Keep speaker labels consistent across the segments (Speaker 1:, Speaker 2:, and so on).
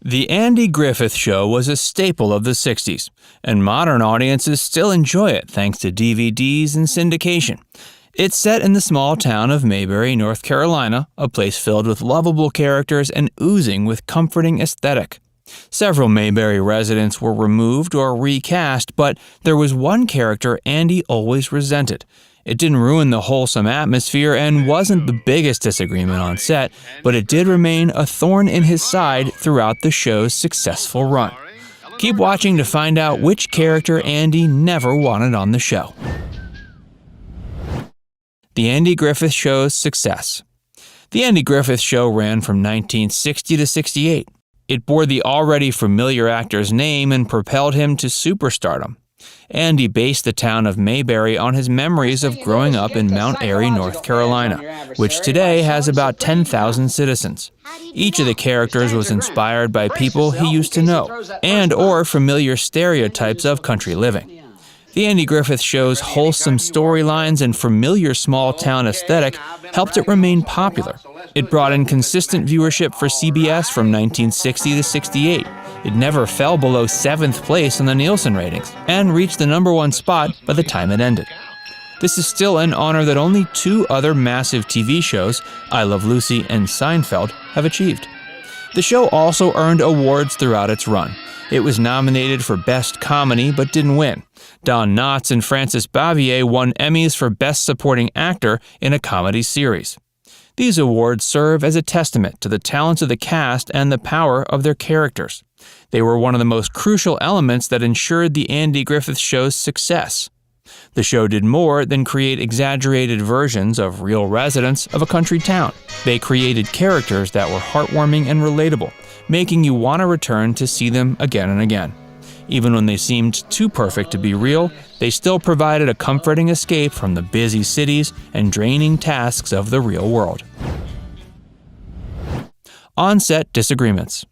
Speaker 1: The Andy Griffith Show was a staple of the 60s, and modern audiences still enjoy it thanks to DVDs and syndication. It's set in the small town of Mayberry, North Carolina, a place filled with lovable characters and oozing with comforting aesthetic. Several Mayberry residents were removed or recast, but there was one character Andy always resented. It didn't ruin the wholesome atmosphere and wasn't the biggest disagreement on set, but it did remain a thorn in his side throughout the show's successful run. Keep watching to find out which character Andy never wanted on the show. The Andy Griffith Show's success. The Andy Griffith Show ran from 1960 to 68. It bore the already familiar actor's name and propelled him to superstardom. Andy based the town of Mayberry on his memories of growing up in Mount Airy, North Carolina, which today has about 10,000 citizens. Each of the characters was inspired by people he used to know, and/or familiar stereotypes of country living. The Andy Griffith Show's wholesome storylines and familiar small-town aesthetic helped it remain popular. It brought in consistent viewership for CBS from 1960 to 68. It never fell below 7th place on the Nielsen ratings, and reached the #1 spot by the time it ended. This is still an honor that only 2 other massive TV shows, I Love Lucy and Seinfeld, have achieved. The show also earned awards throughout its run. It was nominated for Best Comedy but didn't win. Don Knotts and Frances Bavier won Emmys for Best Supporting Actor in a Comedy Series. These awards serve as a testament to the talents of the cast and the power of their characters. They were one of the most crucial elements that ensured the Andy Griffith Show's success. The show did more than create exaggerated versions of real residents of a country town. They created characters that were heartwarming and relatable, making you want to return to see them again and again. Even when they seemed too perfect to be real, they still provided a comforting escape from the busy cities and draining tasks of the real world. On-set disagreements.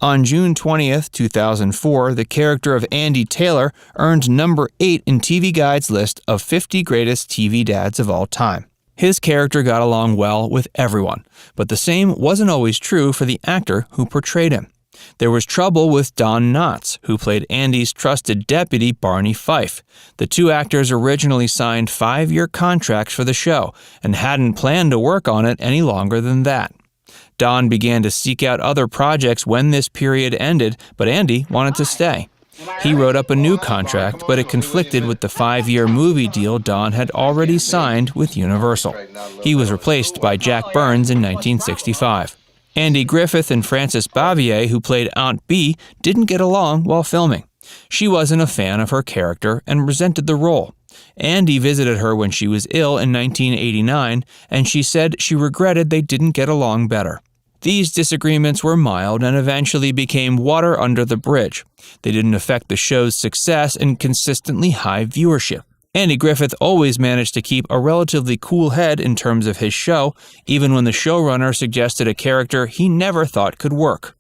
Speaker 1: On June 20th, 2004, the character of Andy Taylor earned number 8 in TV Guide's list of 50 greatest TV dads of all time. His character got along well with everyone, but the same wasn't always true for the actor who portrayed him. There was trouble with Don Knotts, who played Andy's trusted deputy Barney Fife. The 2 actors originally signed 5-year contracts for the show and hadn't planned to work on it any longer than that. Don began to seek out other projects when this period ended, but Andy wanted to stay. He wrote up a new contract, but it conflicted with the 5-year movie deal Don had already signed with Universal. He was replaced by Jack Burns in 1965. Andy Griffith and Frances Bavier, who played Aunt Bee, didn't get along while filming. She wasn't a fan of her character and resented the role. Andy visited her when she was ill in 1989, and she said she regretted they didn't get along better. These disagreements were mild and eventually became water under the bridge. They didn't affect the show's success and consistently high viewership. Andy Griffith always managed to keep a relatively cool head in terms of his show, even when the showrunner suggested a character he never thought could work.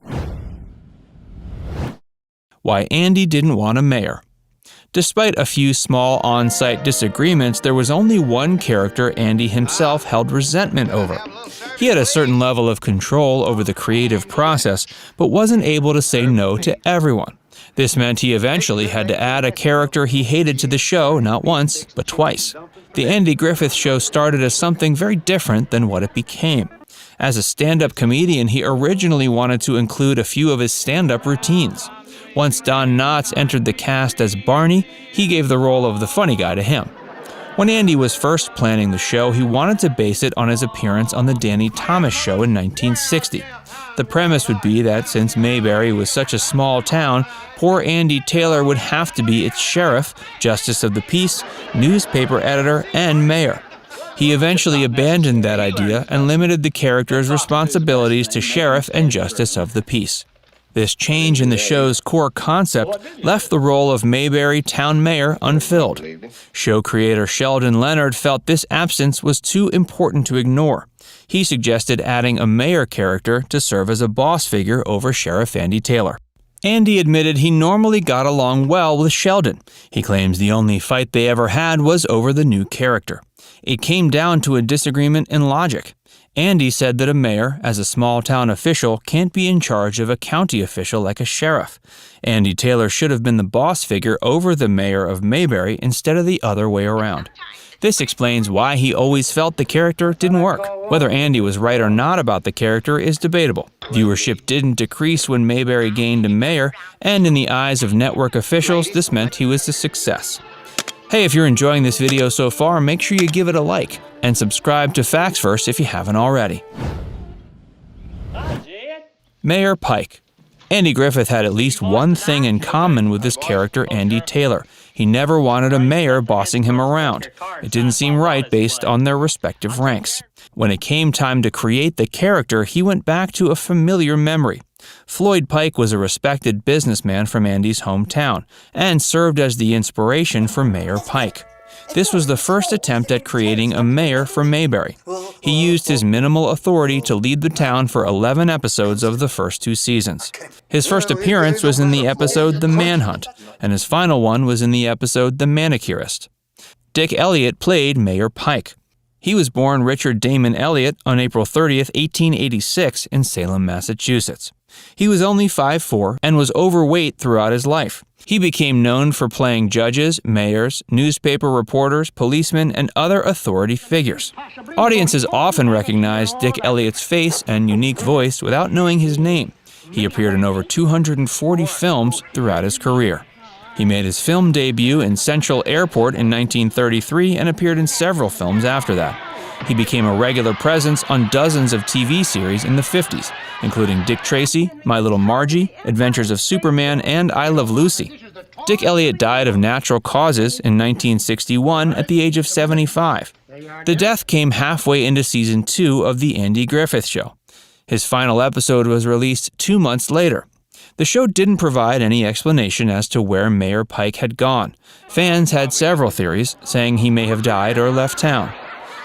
Speaker 1: Why Andy didn't want a mayor. Despite a few small on-site disagreements, there was only one character Andy himself held resentment over. He had a certain level of control over the creative process, but wasn't able to say no to everyone. This meant he eventually had to add a character he hated to the show not once, but twice. The Andy Griffith Show started as something very different than what it became. As a stand-up comedian, he originally wanted to include a few of his stand-up routines. Once Don Knotts entered the cast as Barney, he gave the role of the funny guy to him. When Andy was first planning the show, he wanted to base it on his appearance on the Danny Thomas Show in 1960. The premise would be that since Mayberry was such a small town, poor Andy Taylor would have to be its sheriff, justice of the peace, newspaper editor, and mayor. He eventually abandoned that idea and limited the character's responsibilities to sheriff and justice of the peace. This change in the show's core concept left the role of Mayberry town mayor unfilled. Show creator Sheldon Leonard felt this absence was too important to ignore. He suggested adding a mayor character to serve as a boss figure over Sheriff Andy Taylor. Andy admitted he normally got along well with Sheldon. He claims the only fight they ever had was over the new character. It came down to a disagreement in logic. Andy said that a mayor, as a small-town official, can't be in charge of a county official like a sheriff. Andy Taylor should have been the boss figure over the mayor of Mayberry instead of the other way around. This explains why he always felt the character didn't work. Whether Andy was right or not about the character is debatable. Viewership didn't decrease when Mayberry gained a mayor, and in the eyes of network officials, this meant he was a success. Hey, if you're enjoying this video so far, make sure you give it a like, and subscribe to Facts First if you haven't already. Mayor Pike. Andy Griffith had at least one thing in common with his character Andy Taylor. He never wanted a mayor bossing him around. It didn't seem right based on their respective ranks. When it came time to create the character, he went back to a familiar memory. Floyd Pike was a respected businessman from Andy's hometown and served as the inspiration for Mayor Pike. This was the first attempt at creating a mayor for Mayberry. He used his minimal authority to lead the town for 11 episodes of the first 2 seasons. His first appearance was in the episode The Manhunt, and his final one was in the episode The Manicurist. Dick Elliott played Mayor Pike. He was born Richard Damon Elliott on April 30th, 1886 in Salem, Massachusetts. He was only 5'4" and was overweight throughout his life. He became known for playing judges, mayors, newspaper reporters, policemen, and other authority figures. Audiences often recognized Dick Elliott's face and unique voice without knowing his name. He appeared in over 240 films throughout his career. He made his film debut in Central Airport in 1933 and appeared in several films after that. He became a regular presence on dozens of TV series in the 50s, including Dick Tracy, My Little Margie, Adventures of Superman, and I Love Lucy. Dick Elliott died of natural causes in 1961 at the age of 75. The death came halfway into Season 2 of The Andy Griffith Show. His final episode was released 2 months later. The show didn't provide any explanation as to where Mayor Pike had gone. Fans had several theories, saying he may have died or left town.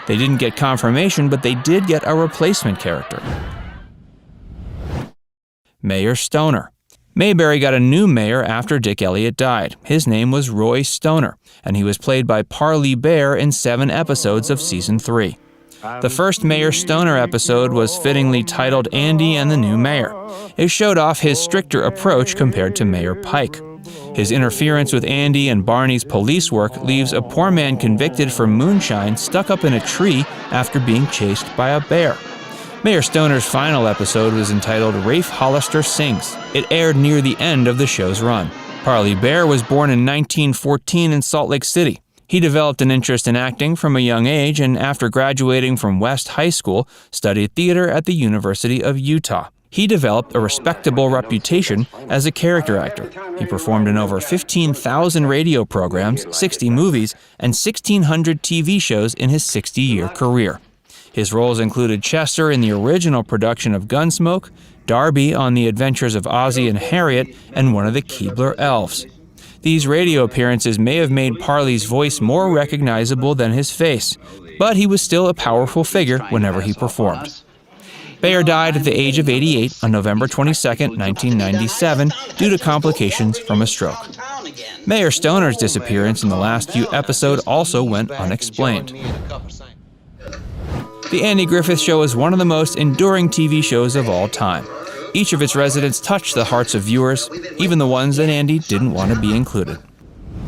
Speaker 1: They didn't get confirmation, but they did get a replacement character. Mayor Stoner. Mayberry got a new mayor after Dick Elliott died. His name was Roy Stoner, and he was played by Parley Bear in 7 episodes of Season 3. The first Mayor Stoner episode was fittingly titled Andy and the New Mayor. It showed off his stricter approach compared to Mayor Pike. His interference with Andy and Barney's police work leaves a poor man convicted for moonshine stuck up in a tree after being chased by a bear. Mayor Stoner's final episode was entitled Rafe Hollister Sings. It aired near the end of the show's run. Parley Bear was born in 1914 in Salt Lake City. He developed an interest in acting from a young age and after graduating from West High School, studied theater at the University of Utah. He developed a respectable reputation as a character actor. He performed in over 15,000 radio programs, 60 movies, and 1,600 TV shows in his 60-year career. His roles included Chester in the original production of Gunsmoke, Darby on The Adventures of Ozzie and Harriet, and one of the Keebler Elves. These radio appearances may have made Parley's voice more recognizable than his face, but he was still a powerful figure whenever he performed. Bear died at the age of 88 on November 22, 1997, due to complications from a stroke. Mayor Stoner's disappearance in the last few episodes also went unexplained. The Andy Griffith Show is one of the most enduring TV shows of all time. Each of its residents touched the hearts of viewers, even the ones that Andy didn't want to be included.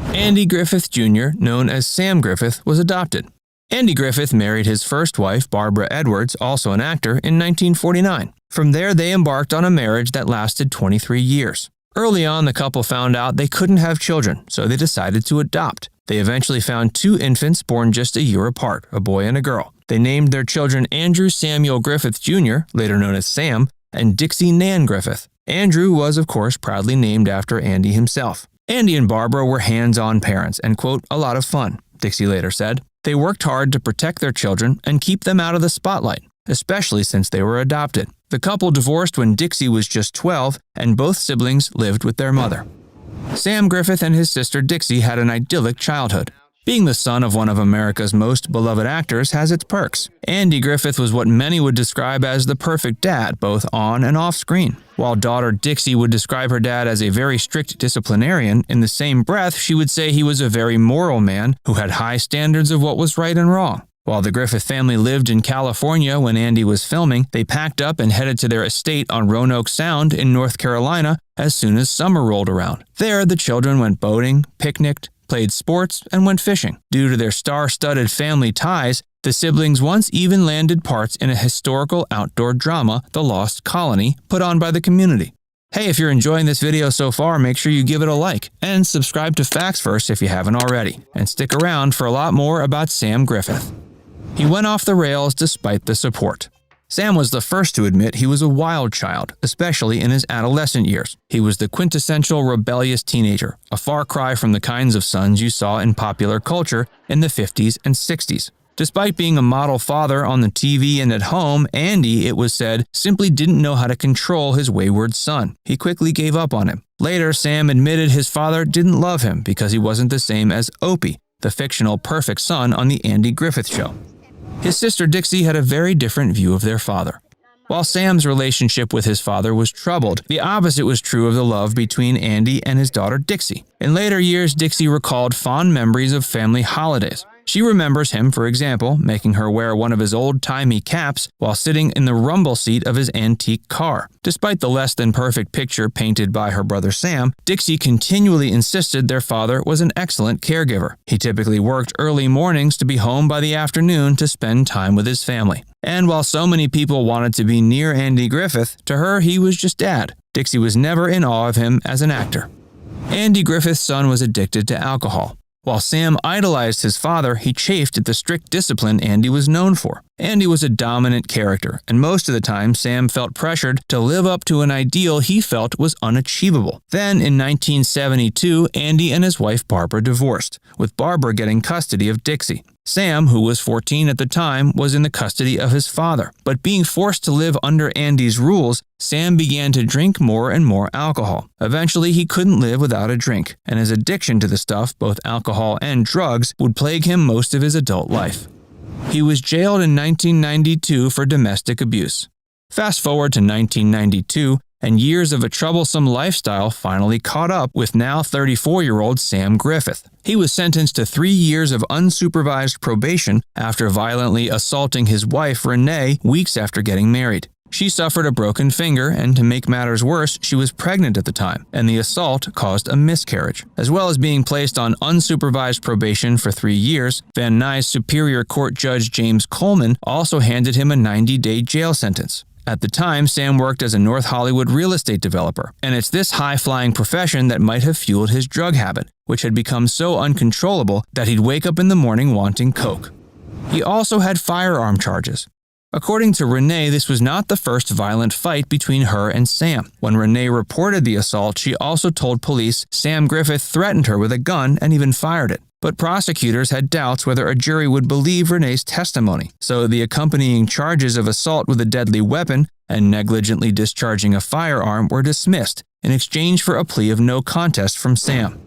Speaker 1: Andy Griffith Jr., known as Sam Griffith, was adopted. Andy Griffith married his first wife, Barbara Edwards, also an actor, in 1949. From there, they embarked on a marriage that lasted 23 years. Early on, the couple found out they couldn't have children, so they decided to adopt. They eventually found 2 infants born just a year apart, a boy and a girl. They named their children Andrew Samuel Griffith Jr., later known as Sam, and Dixie Nan Griffith. Andrew was, of course, proudly named after Andy himself. Andy and Barbara were hands-on parents and, quote, a lot of fun, Dixie later said. They worked hard to protect their children and keep them out of the spotlight, especially since they were adopted. The couple divorced when Dixie was just 12, and both siblings lived with their mother. Sam Griffith and his sister Dixie had an idyllic childhood. Being the son of one of America's most beloved actors has its perks. Andy Griffith was what many would describe as the perfect dad, both on and off screen. While daughter Dixie would describe her dad as a very strict disciplinarian, in the same breath she would say he was a very moral man who had high standards of what was right and wrong. While the Griffith family lived in California when Andy was filming, they packed up and headed to their estate on Roanoke Sound in North Carolina as soon as summer rolled around. There, the children went boating, picnicked, played sports, and went fishing. Due to their star-studded family ties, the siblings once even landed parts in a historical outdoor drama, The Lost Colony, put on by the community. Hey, if you're enjoying this video so far, make sure you give it a like, and subscribe to Facts First if you haven't already, and stick around for a lot more about Sam Griffith. He went off the rails despite the support. Sam was the first to admit he was a wild child, especially in his adolescent years. He was the quintessential rebellious teenager, a far cry from the kinds of sons you saw in popular culture in the 50s and 60s. Despite being a model father on the TV and at home, Andy, it was said, simply didn't know how to control his wayward son. He quickly gave up on him. Later, Sam admitted his father didn't love him because he wasn't the same as Opie, the fictional perfect son on the Andy Griffith Show. His sister Dixie had a very different view of their father. While Sam's relationship with his father was troubled, the opposite was true of the love between Andy and his daughter Dixie. In later years, Dixie recalled fond memories of family holidays. She remembers him, for example, making her wear one of his old-timey caps while sitting in the rumble seat of his antique car. Despite the less-than-perfect picture painted by her brother Sam, Dixie continually insisted their father was an excellent caregiver. He typically worked early mornings to be home by the afternoon to spend time with his family. And while so many people wanted to be near Andy Griffith, to her he was just dad. Dixie was never in awe of him as an actor. Andy Griffith's son was addicted to alcohol. While Sam idolized his father, he chafed at the strict discipline Andy was known for. Andy was a dominant character, and most of the time Sam felt pressured to live up to an ideal he felt was unachievable. Then, in 1972, Andy and his wife Barbara divorced, with Barbara getting custody of Dixie. Sam, who was 14 at the time, was in the custody of his father. But being forced to live under Andy's rules, Sam began to drink more and more alcohol. Eventually, he couldn't live without a drink, and his addiction to the stuff, both alcohol and drugs, would plague him most of his adult life. He was jailed in 1992 for domestic abuse. Fast forward to 1992, and years of a troublesome lifestyle finally caught up with now 34-year-old Sam Griffith. He was sentenced to 3 years of unsupervised probation after violently assaulting his wife, Renee, weeks after getting married. She suffered a broken finger, and to make matters worse, she was pregnant at the time, and the assault caused a miscarriage. As well as being placed on unsupervised probation for 3 years, Van Nuys Superior Court Judge James Coleman also handed him a 90-day jail sentence. At the time, Sam worked as a North Hollywood real estate developer, and it's this high-flying profession that might have fueled his drug habit, which had become so uncontrollable that he'd wake up in the morning wanting coke. He also had firearm charges. According to Renee, this was not the first violent fight between her and Sam. When Renee reported the assault, she also told police Sam Griffith threatened her with a gun and even fired it. But prosecutors had doubts whether a jury would believe Renee's testimony, so the accompanying charges of assault with a deadly weapon and negligently discharging a firearm were dismissed in exchange for a plea of no contest from Sam.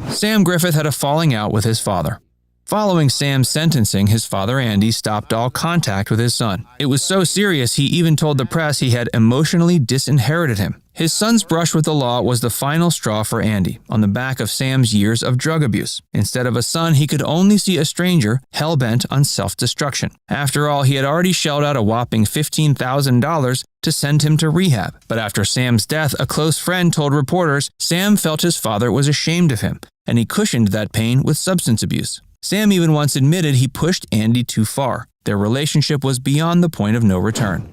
Speaker 1: Sam Griffith had a falling out with his father. Following Sam's sentencing, his father Andy stopped all contact with his son. It was so serious he even told the press he had emotionally disinherited him. His son's brush with the law was the final straw for Andy, on the back of Sam's years of drug abuse. Instead of a son, he could only see a stranger hell-bent on self-destruction. After all, he had already shelled out a whopping $15,000 to send him to rehab. But after Sam's death, a close friend told reporters Sam felt his father was ashamed of him, and he cushioned that pain with substance abuse. Sam even once admitted he pushed Andy too far. Their relationship was beyond the point of no return.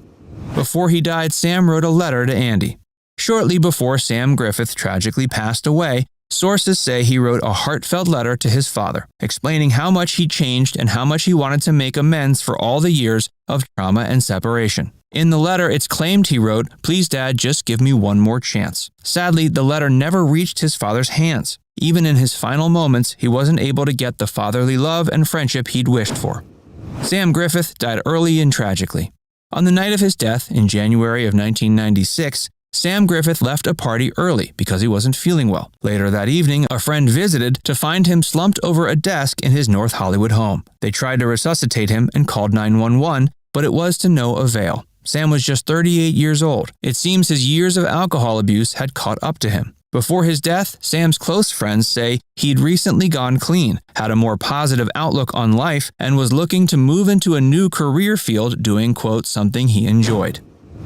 Speaker 1: Before he died, Sam wrote a letter to Andy. Shortly before Sam Griffith tragically passed away, sources say he wrote a heartfelt letter to his father, explaining how much he changed and how much he wanted to make amends for all the years of trauma and separation. In the letter, it's claimed he wrote, "Please, Dad, just give me one more chance." Sadly, the letter never reached his father's hands. Even in his final moments, he wasn't able to get the fatherly love and friendship he'd wished for. Sam Griffith died early and tragically. On the night of his death, in January of 1996, Sam Griffith left a party early because he wasn't feeling well. Later that evening, a friend visited to find him slumped over a desk in his North Hollywood home. They tried to resuscitate him and called 911, but it was to no avail. Sam was just 38 years old. It seems his years of alcohol abuse had caught up to him. Before his death, Sam's close friends say he'd recently gone clean, had a more positive outlook on life, and was looking to move into a new career field doing, quote, something he enjoyed.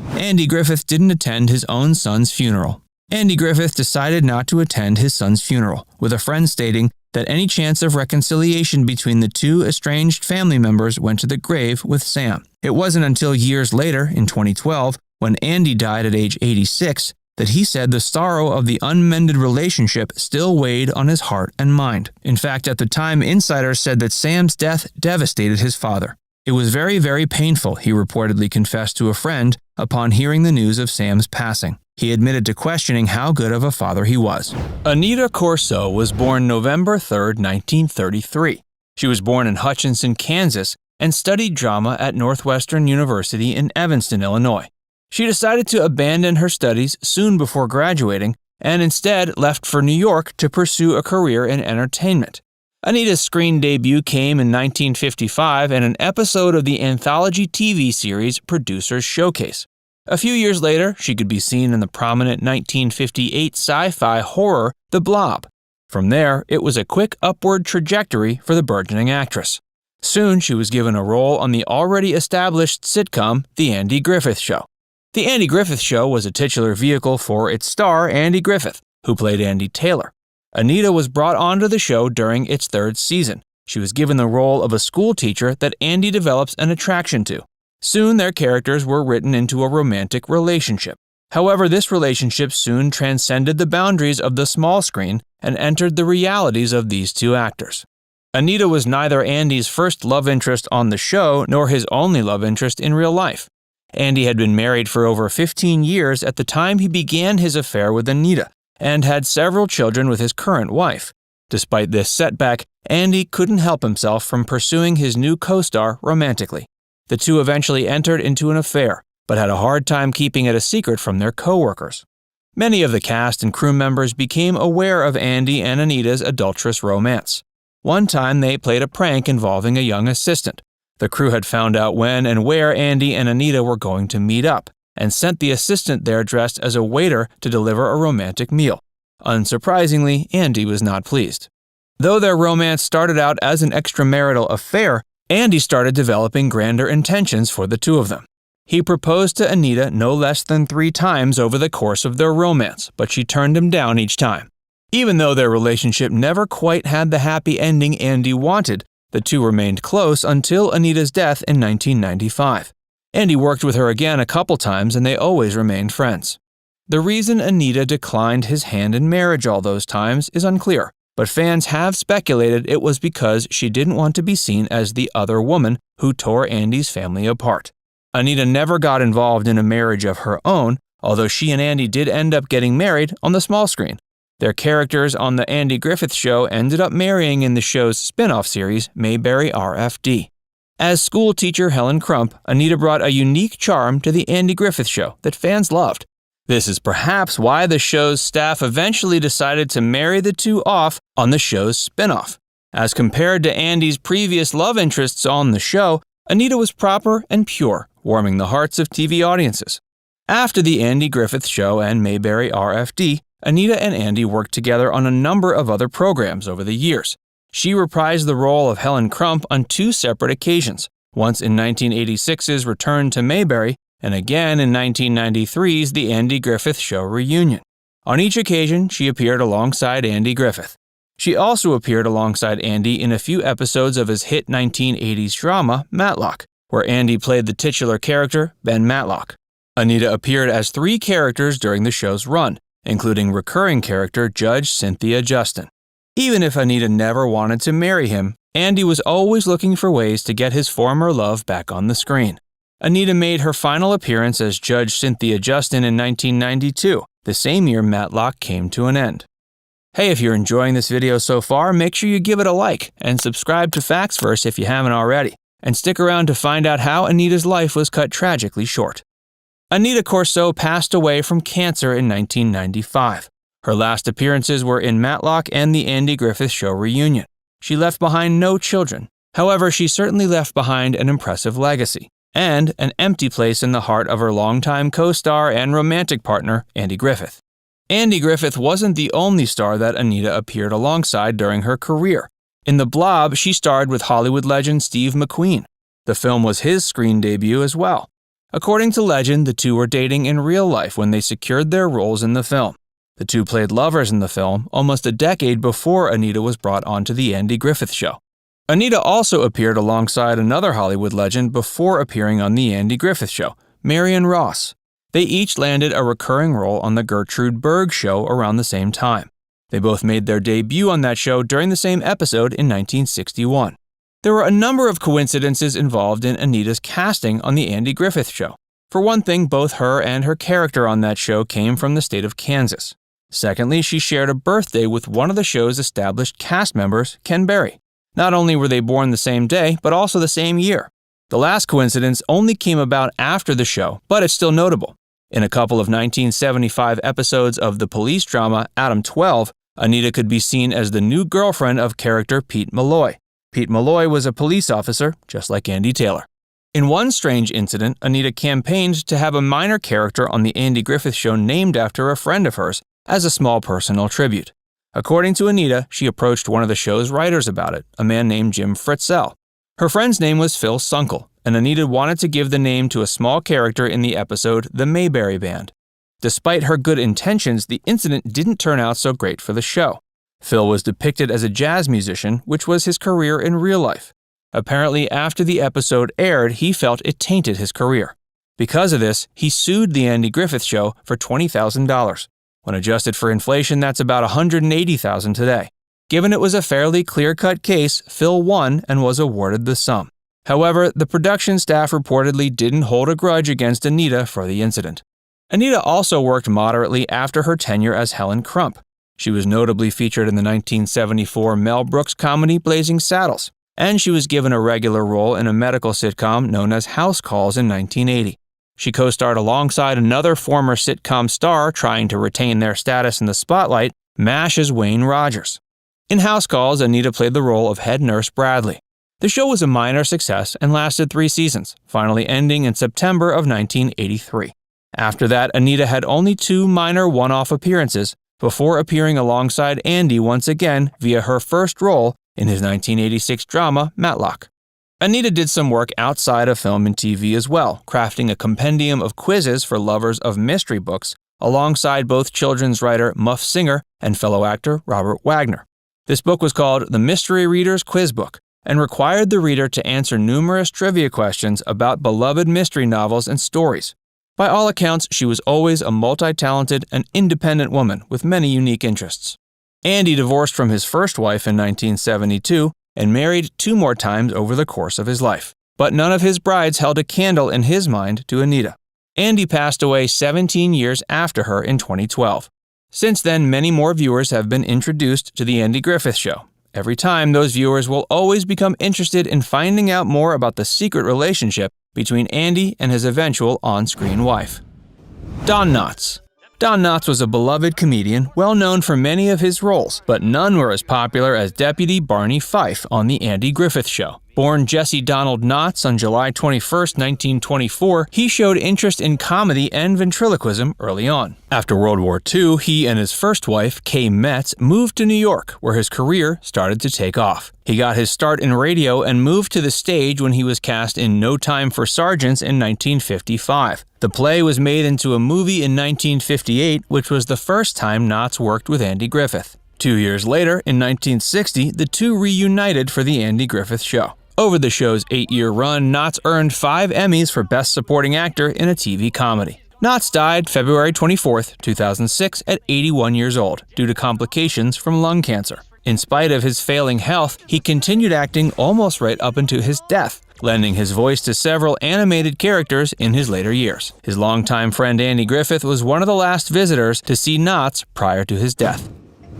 Speaker 1: Andy Griffith didn't attend his own son's funeral. Andy Griffith decided not to attend his son's funeral, with a friend stating that any chance of reconciliation between the two estranged family members went to the grave with Sam. It wasn't until years later, in 2012, when Andy died at age 86, that he said the sorrow of the unmended relationship still weighed on his heart and mind. In fact, at the time, insiders said that Sam's death devastated his father. It was very, very painful, he reportedly confessed to a friend upon hearing the news of Sam's passing. He admitted to questioning how good of a father he was. Anita Corso was born November 3, 1933. She was born in Hutchinson, Kansas, and studied drama at Northwestern University in Evanston, Illinois. She decided to abandon her studies soon before graduating and instead left for New York to pursue a career in entertainment. Anita's screen debut came in 1955 in an episode of the anthology TV series Producers Showcase. A few years later, she could be seen in the prominent 1958 sci-fi horror The Blob. From there, it was a quick upward trajectory for the burgeoning actress. Soon, she was given a role on the already established sitcom The Andy Griffith Show. The Andy Griffith Show was a titular vehicle for its star, Andy Griffith, who played Andy Taylor. Anita was brought onto the show during its third season. She was given the role of a school teacher that Andy develops an attraction to. Soon, their characters were written into a romantic relationship. However, this relationship soon transcended the boundaries of the small screen and entered the realities of these two actors. Anita was neither Andy's first love interest on the show nor his only love interest in real life. Andy had been married for over 15 years at the time he began his affair with Anita and had several children with his current wife. Despite this setback, Andy couldn't help himself from pursuing his new co-star romantically. The two eventually entered into an affair, but had a hard time keeping it a secret from their co-workers. Many of the cast and crew members became aware of Andy and Anita's adulterous romance. One time they played a prank involving a young assistant. The crew had found out when and where Andy and Anita were going to meet up, and sent the assistant there dressed as a waiter to deliver a romantic meal. Unsurprisingly, Andy was not pleased. Though their romance started out as an extramarital affair, Andy started developing grander intentions for the two of them. He proposed to Anita no less than 3 times over the course of their romance, but she turned him down each time. Even though their relationship never quite had the happy ending Andy wanted, the two remained close until Anita's death in 1995. Andy worked with her again a couple times and they always remained friends. The reason Anita declined his hand in marriage all those times is unclear, but fans have speculated it was because she didn't want to be seen as the other woman who tore Andy's family apart. Anita never got involved in a marriage of her own, although she and Andy did end up getting married on the small screen. Their characters on The Andy Griffith Show ended up marrying in the show's spin-off series, Mayberry RFD. As school teacher Helen Crump, Anita brought a unique charm to The Andy Griffith Show that fans loved. This is perhaps why the show's staff eventually decided to marry the two off on the show's spin-off. As compared to Andy's previous love interests on the show, Anita was proper and pure, warming the hearts of TV audiences. After The Andy Griffith Show and Mayberry RFD, Anita and Andy worked together on a number of other programs over the years. She reprised the role of Helen Crump on 2 separate occasions, once in 1986's Return to Mayberry and again in 1993's The Andy Griffith Show reunion. On each occasion, she appeared alongside Andy Griffith. She also appeared alongside Andy in a few episodes of his hit 1980s drama, Matlock, where Andy played the titular character, Ben Matlock. Anita appeared as 3 characters during the show's run, including recurring character Judge Cynthia Justin. Even if Anita never wanted to marry him, Andy was always looking for ways to get his former love back on the screen. Anita made her final appearance as Judge Cynthia Justin in 1992, the same year Matlock came to an end. Hey, if you're enjoying this video so far, make sure you give it a like and subscribe to FactsVerse if you haven't already, and stick around to find out how Anita's life was cut tragically short. Anita Corso passed away from cancer in 1995. Her last appearances were in Matlock and The Andy Griffith Show reunion. She left behind no children. However, she certainly left behind an impressive legacy and an empty place in the heart of her longtime co-star and romantic partner, Andy Griffith. Andy Griffith wasn't the only star that Anita appeared alongside during her career. In The Blob, she starred with Hollywood legend Steve McQueen. The film was his screen debut as well. According to legend, the two were dating in real life when they secured their roles in the film. The two played lovers in the film almost a decade before Anita was brought onto The Andy Griffith Show. Anita also appeared alongside another Hollywood legend before appearing on The Andy Griffith Show, Marion Ross. They each landed a recurring role on The Gertrude Berg Show around the same time. They both made their debut on that show during the same episode in 1961. There were a number of coincidences involved in Anita's casting on The Andy Griffith Show. For one thing, both her and her character on that show came from the state of Kansas. Secondly, she shared a birthday with one of the show's established cast members, Ken Berry. Not only were they born the same day, but also the same year. The last coincidence only came about after the show, but it's still notable. In a couple of 1975 episodes of the police drama Adam 12, Anita could be seen as the new girlfriend of character Pete Malloy. Pete Malloy was a police officer, just like Andy Taylor. In one strange incident, Anita campaigned to have a minor character on The Andy Griffith Show named after a friend of hers as a small personal tribute. According to Anita, she approached one of the show's writers about it, a man named Jim Fritzell. Her friend's name was Phil Sunkel, and Anita wanted to give the name to a small character in the episode The Mayberry Band. Despite her good intentions, the incident didn't turn out so great for the show. Phil was depicted as a jazz musician, which was his career in real life. Apparently, after the episode aired, he felt it tainted his career. Because of this, he sued The Andy Griffith Show for $20,000. When adjusted for inflation, that's about $180,000 today. Given it was a fairly clear-cut case, Phil won and was awarded the sum. However, the production staff reportedly didn't hold a grudge against Anita for the incident. Anita also worked moderately after her tenure as Helen Crump. She was notably featured in the 1974 Mel Brooks comedy Blazing Saddles, and she was given a regular role in a medical sitcom known as House Calls in 1980. She co-starred alongside another former sitcom star trying to retain their status in the spotlight, MASH's Wayne Rogers. In House Calls, Anita played the role of head nurse Bradley. The show was a minor success and lasted 3 seasons, finally ending in September of 1983. After that, Anita had only 2 minor one-off appearances before appearing alongside Andy once again via her first role in his 1986 drama Matlock. Anita did some work outside of film and TV as well, crafting a compendium of quizzes for lovers of mystery books alongside both children's writer Muff Singer and fellow actor Robert Wagner. This book was called The Mystery Reader's Quiz Book and required the reader to answer numerous trivia questions about beloved mystery novels and stories. By all accounts, she was always a multi-talented and independent woman with many unique interests. Andy divorced from his first wife in 1972 and married 2 more times over the course of his life. But none of his brides held a candle in his mind to Anita. Andy passed away 17 years after her in 2012. Since then, many more viewers have been introduced to The Andy Griffith Show. Every time, those viewers will always become interested in finding out more about the secret relationship between Andy and his eventual on-screen wife. Don Knotts. Don Knotts was a beloved comedian, well known for many of his roles, but none were as popular as Deputy Barney Fife on The Andy Griffith Show. Born Jesse Donald Knotts on July 21, 1924, he showed interest in comedy and ventriloquism early on. After World War II, he and his first wife, Kay Metz, moved to New York, where his career started to take off. He got his start in radio and moved to the stage when he was cast in No Time for Sergeants in 1955. The play was made into a movie in 1958, which was the first time Knotts worked with Andy Griffith. 2 years later, in 1960, the two reunited for The Andy Griffith Show. Over the show's 8-year run, Knotts earned 5 Emmys for Best Supporting Actor in a TV comedy. Knotts died February 24, 2006 at 81 years old due to complications from lung cancer. In spite of his failing health, he continued acting almost right up until his death, lending his voice to several animated characters in his later years. His longtime friend Andy Griffith was one of the last visitors to see Knotts prior to his death.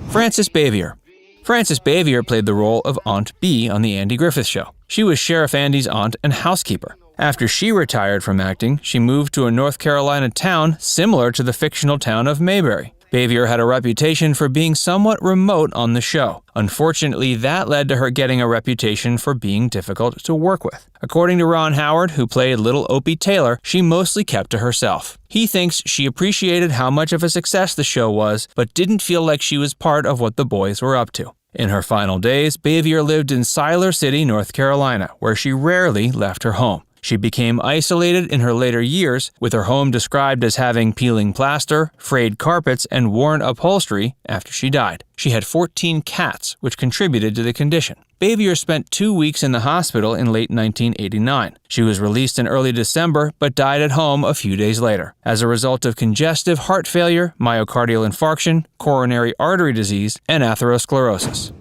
Speaker 1: Frances Bavier. Frances Bavier played the role of Aunt Bee on The Andy Griffith Show. She was Sheriff Andy's aunt and housekeeper. After she retired from acting, she moved to a North Carolina town similar to the fictional town of Mayberry. Bavier had a reputation for being somewhat remote on the show. Unfortunately, that led to her getting a reputation for being difficult to work with. According to Ron Howard, who played little Opie Taylor, she mostly kept to herself. He thinks she appreciated how much of a success the show was, but didn't feel like she was part of what the boys were up to. In her final days, Bavier lived in Siler City, North Carolina, where she rarely left her home. She became isolated in her later years, with her home described as having peeling plaster, frayed carpets, and worn upholstery after she died. She had 14 cats, which contributed to the condition. Bavier spent 2 weeks in the hospital in late 1989. She was released in early December, but died at home a few days later, as a result of congestive heart failure, myocardial infarction, coronary artery disease, and atherosclerosis.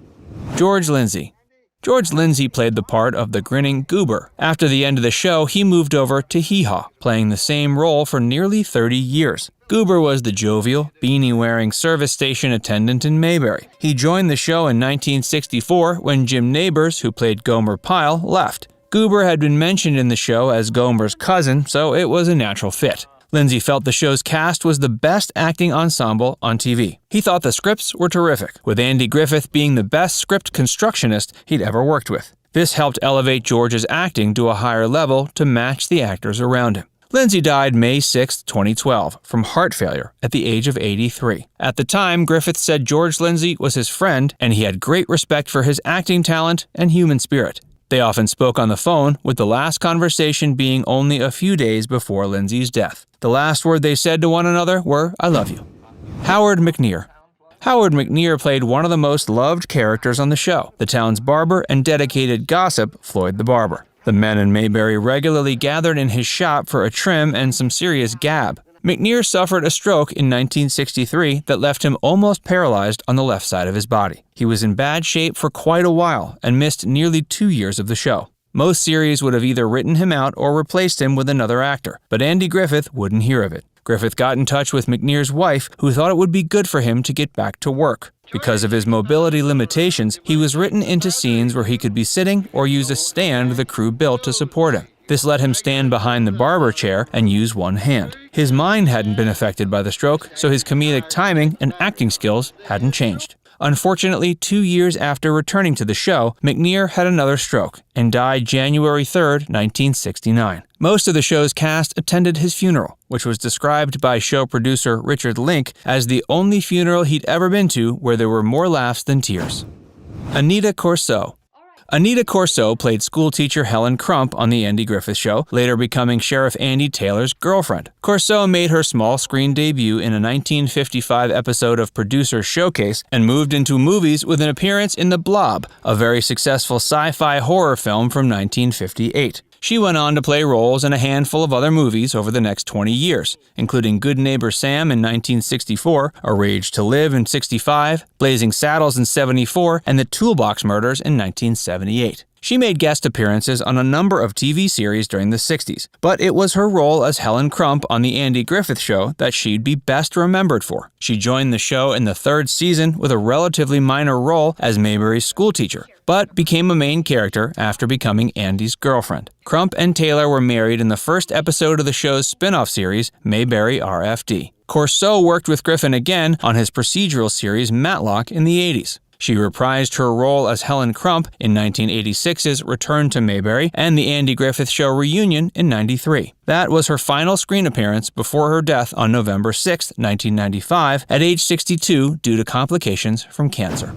Speaker 1: George Lindsay. George Lindsay played the part of the grinning goober. After the end of the show, he moved over to Hee Haw, playing the same role for nearly 30 years. Goober was the jovial, beanie-wearing service station attendant in Mayberry. He joined the show in 1964 when Jim Nabors, who played Gomer Pyle, left. Goober had been mentioned in the show as Gomer's cousin, so it was a natural fit. Lindsay felt the show's cast was the best acting ensemble on TV. He thought the scripts were terrific, with Andy Griffith being the best script constructionist he'd ever worked with. This helped elevate George's acting to a higher level to match the actors around him. Lindsay died May 6, 2012, from heart failure at the age of 83. At the time, Griffith said George Lindsay was his friend, and he had great respect for his acting talent and human spirit. They often spoke on the phone, with the last conversation being only a few days before Lindsay's death. The last word they said to one another were, "I love you." Howard McNear. Howard McNear played one of the most loved characters on the show, the town's barber and dedicated gossip, Floyd the Barber. The men in Mayberry regularly gathered in his shop for a trim and some serious gab. McNear suffered a stroke in 1963 that left him almost paralyzed on the left side of his body. He was in bad shape for quite a while and missed nearly 2 years of the show. Most series would have either written him out or replaced him with another actor, but Andy Griffith wouldn't hear of it. Griffith got in touch with McNear's wife, who thought it would be good for him to get back to work. Because of his mobility limitations, he was written into scenes where he could be sitting or use a stand the crew built to support him. This let him stand behind the barber chair and use one hand. His mind hadn't been affected by the stroke, so his comedic timing and acting skills hadn't changed. Unfortunately, 2 years after returning to the show, McNear had another stroke and died January 3, 1969. Most of the show's cast attended his funeral, which was described by show producer Richard Link as the only funeral he'd ever been to where there were more laughs than tears. Anita Corso. Anita Corso played schoolteacher Helen Crump on The Andy Griffith Show, later becoming Sheriff Andy Taylor's girlfriend. Corso made her small screen debut in a 1955 episode of Producer's Showcase and moved into movies with an appearance in The Blob, a very successful sci-fi horror film from 1958. She went on to play roles in a handful of other movies over the next 20 years, including Good Neighbor Sam in 1964, A Rage to Live in 65, Blazing Saddles in 74, and The Toolbox Murders in 1978. She made guest appearances on a number of TV series during the 60s, but it was her role as Helen Crump on The Andy Griffith Show that she'd be best remembered for. She joined the show in the 3rd season with a relatively minor role as Mayberry's schoolteacher, but became a main character after becoming Andy's girlfriend. Crump and Taylor were married in the first episode of the show's spin-off series, Mayberry RFD. Corso worked with Griffin again on his procedural series Matlock in the 80s. She reprised her role as Helen Crump in 1986's Return to Mayberry and The Andy Griffith Show reunion in 93. That was her final screen appearance before her death on November 6, 1995, at age 62 due to complications from cancer.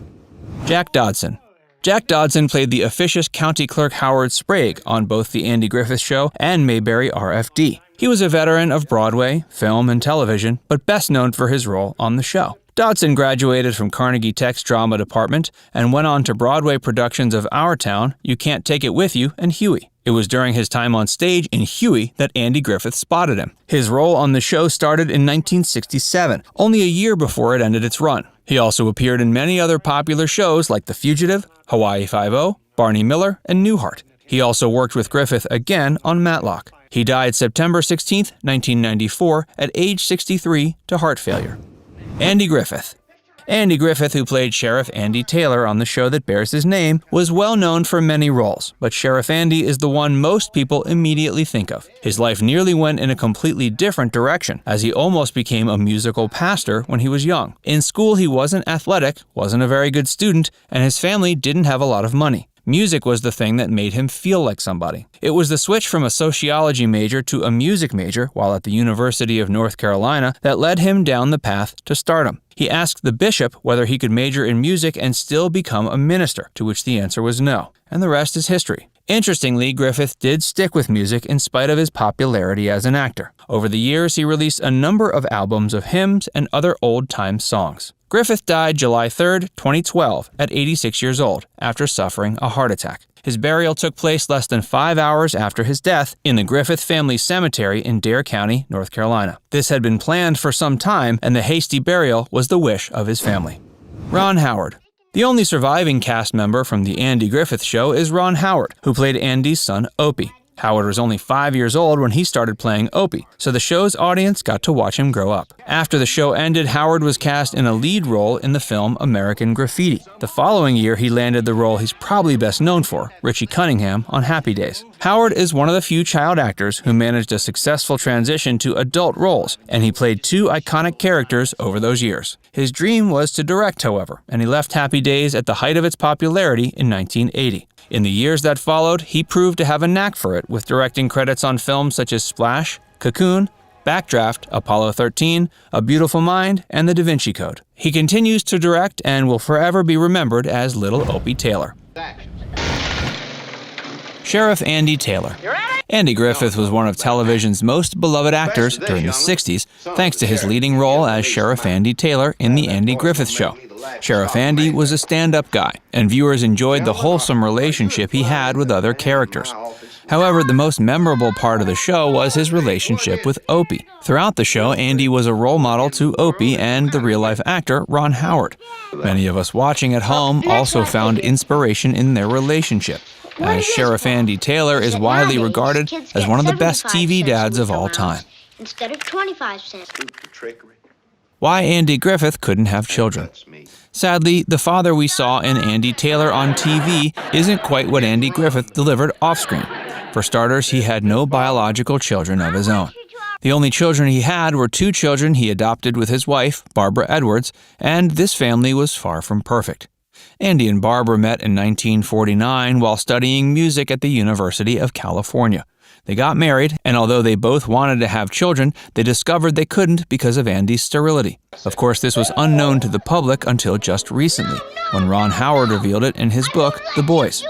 Speaker 1: Jack Dodson. Jack Dodson played the officious county clerk Howard Sprague on both The Andy Griffith Show and Mayberry RFD. He was a veteran of Broadway, film, and television, but best known for his role on the show. Dodson graduated from Carnegie Tech's drama department and went on to Broadway productions of Our Town, You Can't Take It With You, and Huey. It was during his time on stage in Huey that Andy Griffith spotted him. His role on the show started in 1967, only a year before it ended its run. He also appeared in many other popular shows like The Fugitive, Hawaii Five-0, Barney Miller, and Newhart. He also worked with Griffith again on Matlock. He died September 16, 1994, at age 63 to heart failure. Andy Griffith. Andy Griffith, who played Sheriff Andy Taylor on the show that bears his name, was well known for many roles, but Sheriff Andy is the one most people immediately think of. His life nearly went in a completely different direction, as he almost became a musical pastor when he was young. In school, he wasn't athletic, wasn't a very good student, and his family didn't have a lot of money. Music was the thing that made him feel like somebody. It was the switch from a sociology major to a music major while at the University of North Carolina that led him down the path to stardom. He asked the bishop whether he could major in music and still become a minister, to which the answer was no. And the rest is history. Interestingly, Griffith did stick with music in spite of his popularity as an actor. Over the years, he released a number of albums of hymns and other old-time songs. Griffith died July 3, 2012, at 86 years old, after suffering a heart attack. His burial took place less than 5 hours after his death in the Griffith Family Cemetery in Dare County, North Carolina. This had been planned for some time, and the hasty burial was the wish of his family. Ron Howard. The only surviving cast member from The Andy Griffith Show is Ron Howard, who played Andy's son Opie. Howard was only 5 years old when he started playing Opie, so the show's audience got to watch him grow up. After the show ended, Howard was cast in a lead role in the film American Graffiti. The following year, he landed the role he's probably best known for, Richie Cunningham, on Happy Days. Howard is one of the few child actors who managed a successful transition to adult roles, and he played 2 iconic characters over those years. His dream was to direct, however, and he left Happy Days at the height of its popularity in 1980. In the years that followed, he proved to have a knack for it, with directing credits on films such as Splash, Cocoon, Backdraft, Apollo 13, A Beautiful Mind, and The Da Vinci Code. He continues to direct and will forever be remembered as Little Opie Taylor. Sheriff Andy Taylor. Andy Griffith was one of television's most beloved actors during the 60s, thanks to his leading role as Sheriff Andy Taylor in The Andy Griffith Show. Sheriff Andy was a stand-up guy, and viewers enjoyed the wholesome relationship he had with other characters. However, the most memorable part of the show was his relationship with Opie. Throughout the show, Andy was a role model to Opie and the real-life actor Ron Howard. Many of us watching at home also found inspiration in their relationship, as Sheriff Andy Taylor is widely regarded as one of the best TV dads of all time.
Speaker 2: Instead of 25 cents.
Speaker 1: Why Andy Griffith couldn't have children. Sadly, the father we saw in Andy Taylor on TV isn't quite what Andy Griffith delivered off-screen. For starters, he had no biological children of his own. The only children he had were 2 children he adopted with his wife, Barbara Edwards, and this family was far from perfect. Andy and Barbara met in 1949 while studying music at the University of California. They got married, and although they both wanted to have children, they discovered they couldn't because of Andy's sterility. Of course, this was unknown to the public until just recently, when Ron Howard revealed it in his book, The Boys.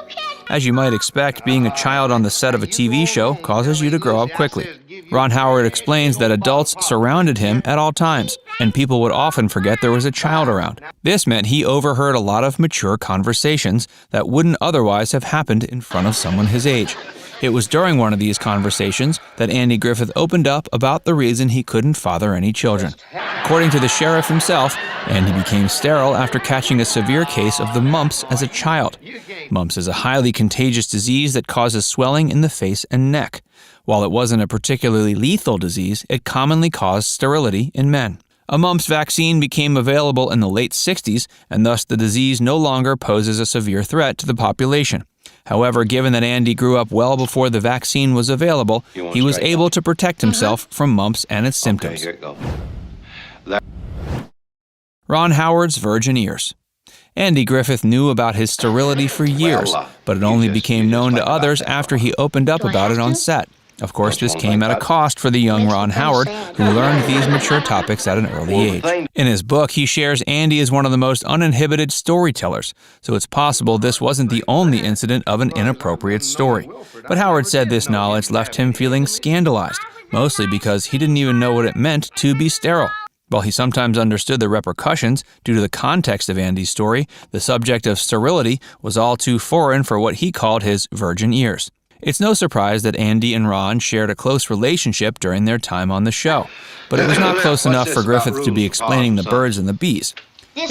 Speaker 1: As you might expect, being a child on the set of a TV show causes you to grow up quickly. Ron Howard explains that adults surrounded him at all times, and people would often forget there was a child around. This meant he overheard a lot of mature conversations that wouldn't otherwise have happened in front of someone his age. It was during one of these conversations that Andy Griffith opened up about the reason he couldn't father any children. According to the sheriff himself, Andy became sterile after catching a severe case of the mumps as a child. Mumps is a highly contagious disease that causes swelling in the face and neck. While it wasn't a particularly lethal disease, it commonly caused sterility in men. A mumps vaccine became available in the late 60s, and thus the disease no longer poses a severe threat to the population. However, given that Andy grew up well before the vaccine was available, he was able to protect himself from mumps and its symptoms. Ron Howard's virgin ears. Andy Griffith knew about his sterility for years, but it only became known to others after he opened up about it on set. Of course, this came at a cost for the young Ron Howard, who learned these mature topics at an early age. In his book, he shares Andy is one of the most uninhibited storytellers, so it's possible this wasn't the only incident of an inappropriate story. But Howard said this knowledge left him feeling scandalized, mostly because he didn't even know what it meant to be sterile. While he sometimes understood the repercussions due to the context of Andy's story, the subject of sterility was all too foreign for what he called his virgin ears. It's no surprise that Andy and Ron shared a close relationship during their time on the show, but it was not close enough for Griffith to be explaining the birds and the bees.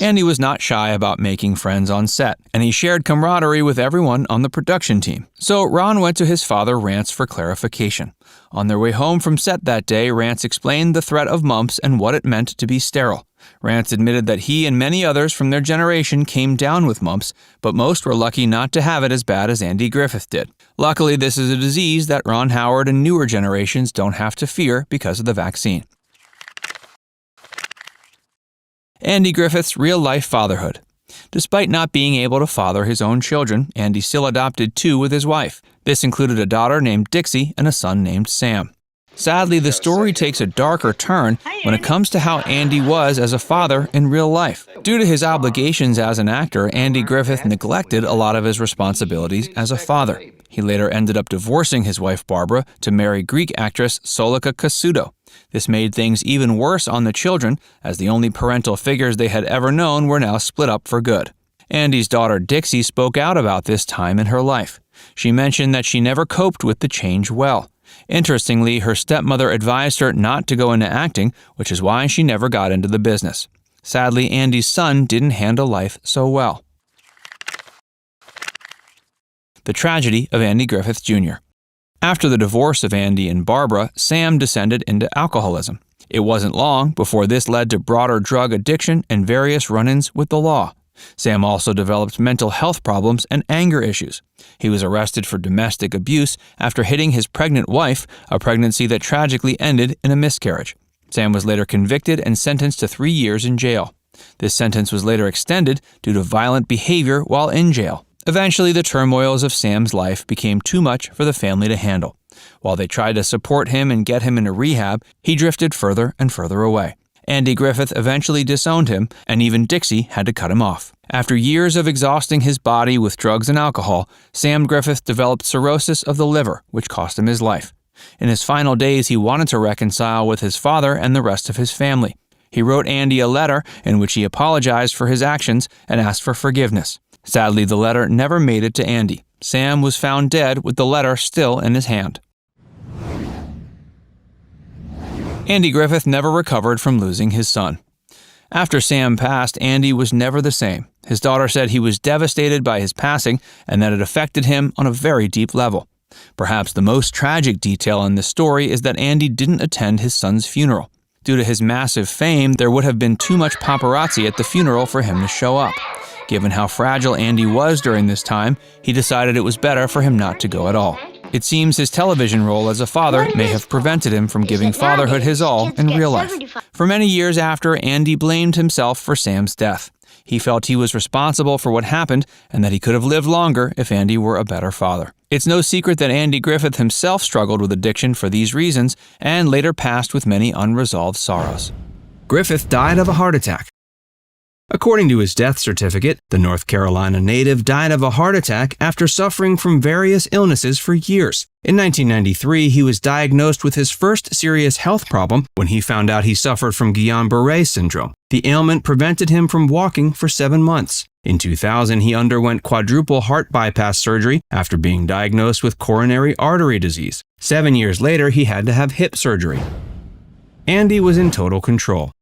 Speaker 1: Andy was not shy about making friends on set, and he shared camaraderie with everyone on the production team. So Ron went to his father, Rance, for clarification. On their way home from set that day, Rance explained the threat of mumps and what it meant to be sterile. Rance admitted that he and many others from their generation came down with mumps, but most were lucky not to have it as bad as Andy Griffith did. Luckily, this is a disease that Ron Howard and newer generations don't have to fear because of the vaccine. Andy Griffith's real-life fatherhood. Despite not being able to father his own children, Andy still adopted 2 with his wife. This included a daughter named Dixie and a son named Sam. Sadly, the story takes a darker turn when it comes to how Andy was as a father in real life. Due to his obligations as an actor, Andy Griffith neglected a lot of his responsibilities as a father. He later ended up divorcing his wife Barbara to marry Greek actress Solika Kasudo. This made things even worse on the children, as the only parental figures they had ever known were now split up for good. Andy's daughter Dixie spoke out about this time in her life. She mentioned that she never coped with the change well. Interestingly, her stepmother advised her not to go into acting, which is why she never got into the business. Sadly, Andy's son didn't handle life so well. The tragedy of Andy Griffith Jr. After the divorce of Andy and Barbara, Sam descended into alcoholism. It wasn't long before this led to broader drug addiction and various run-ins with the law. Sam also developed mental health problems and anger issues. He was arrested for domestic abuse after hitting his pregnant wife, a pregnancy that tragically ended in a miscarriage. Sam was later convicted and sentenced to 3 years in jail. This sentence was later extended due to violent behavior while in jail. Eventually, the turmoils of Sam's life became too much for the family to handle. While they tried to support him and get him into rehab, he drifted further and further away. Andy Griffith eventually disowned him, and even Dixie had to cut him off. After years of exhausting his body with drugs and alcohol, Sam Griffith developed cirrhosis of the liver, which cost him his life. In his final days, he wanted to reconcile with his father and the rest of his family. He wrote Andy a letter in which he apologized for his actions and asked for forgiveness. Sadly, the letter never made it to Andy. Sam was found dead with the letter still in his hand. Andy Griffith never recovered from losing his son. After Sam passed, Andy was never the same. His daughter said he was devastated by his passing and that it affected him on a very deep level. Perhaps the most tragic detail in this story is that Andy didn't attend his son's funeral. Due to his massive fame, there would have been too much paparazzi at the funeral for him to show up. Given how fragile Andy was during this time, he decided it was better for him not to go at all. It seems his television role as a father may have prevented him from giving fatherhood his all in real life. For many years after, Andy blamed himself for Sam's death. He felt he was responsible for what happened and that he could have lived longer if Andy were a better father. It's no secret that Andy Griffith himself struggled with addiction for these reasons and later passed with many unresolved sorrows. Griffith died of a heart attack. According to his death certificate, the North Carolina native died of a heart attack after suffering from various illnesses for years. In 1993, he was diagnosed with his first serious health problem when he found out he suffered from Guillain-Barré syndrome. The ailment prevented him from walking for 7 months. In 2000, he underwent quadruple heart bypass surgery after being diagnosed with coronary artery disease. 7 years later, he had to have hip surgery. Andy was in total control.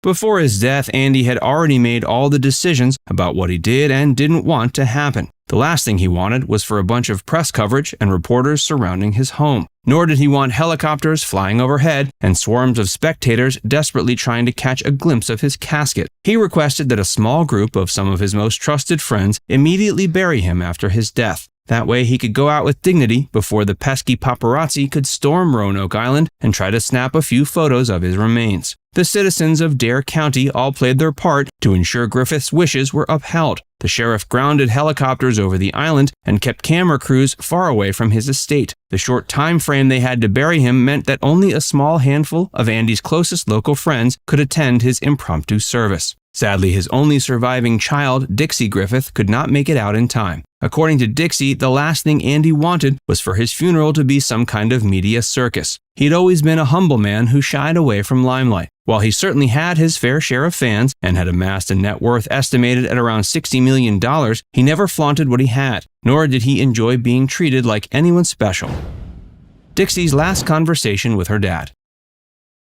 Speaker 1: Before his death, Andy had already made all the decisions about what he did and didn't want to happen. The last thing he wanted was for a bunch of press coverage and reporters surrounding his home. Nor did he want helicopters flying overhead and swarms of spectators desperately trying to catch a glimpse of his casket. He requested that a small group of some of his most trusted friends immediately bury him after his death. That way he could go out with dignity before the pesky paparazzi could storm Roanoke Island and try to snap a few photos of his remains. The citizens of Dare County all played their part to ensure Griffith's wishes were upheld. The sheriff grounded helicopters over the island and kept camera crews far away from his estate. The short time frame they had to bury him meant that only a small handful of Andy's closest local friends could attend his impromptu service. Sadly, his only surviving child, Dixie Griffith, could not make it out in time. According to Dixie, the last thing Andy wanted was for his funeral to be some kind of media circus. He'd always been a humble man who shied away from limelight. While he certainly had his fair share of fans and had amassed a net worth estimated at around $60 million, he never flaunted what he had, nor did he enjoy being treated like anyone special. Dixie's last conversation with her dad.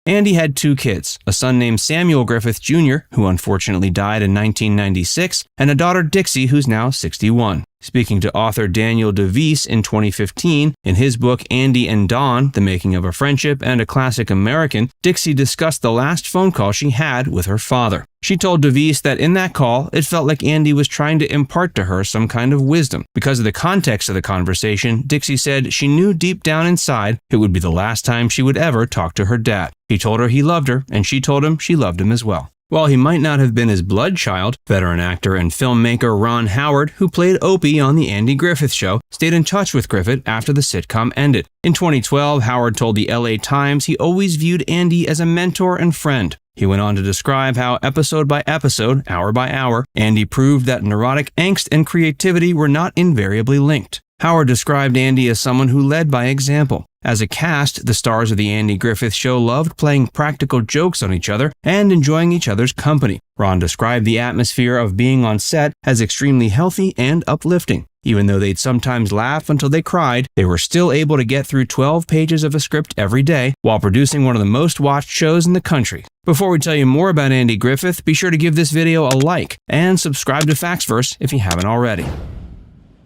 Speaker 1: Andy had 2 kids, a son named Samuel Griffith Jr., who unfortunately died in 1996, and a daughter Dixie, who's now 61. Speaking to author Daniel DeVries in 2015, in his book Andy and Dawn, The Making of a Friendship and a Classic American, Dixie discussed the last phone call she had with her father. She told DeVries that in that call, it felt like Andy was trying to impart to her some kind of wisdom. Because of the context of the conversation, Dixie said she knew deep down inside it would be the last time she would ever talk to her dad. He told her he loved her, and she told him she loved him as well. While he might not have been his blood child, veteran actor and filmmaker Ron Howard, who played Opie on The Andy Griffith Show, stayed in touch with Griffith after the sitcom ended. In 2012, Howard told the LA Times he always viewed Andy as a mentor and friend. He went on to describe how episode by episode, hour by hour, Andy proved that neurotic angst and creativity were not invariably linked. Howard described Andy as someone who led by example. As a cast, the stars of The Andy Griffith Show loved playing practical jokes on each other and enjoying each other's company. Ron described the atmosphere of being on set as extremely healthy and uplifting. Even though they'd sometimes laugh until they cried, they were still able to get through 12 pages of a script every day while producing one of the most watched shows in the country. Before we tell you more about Andy Griffith, be sure to give this video a like and subscribe to Factsverse if you haven't already.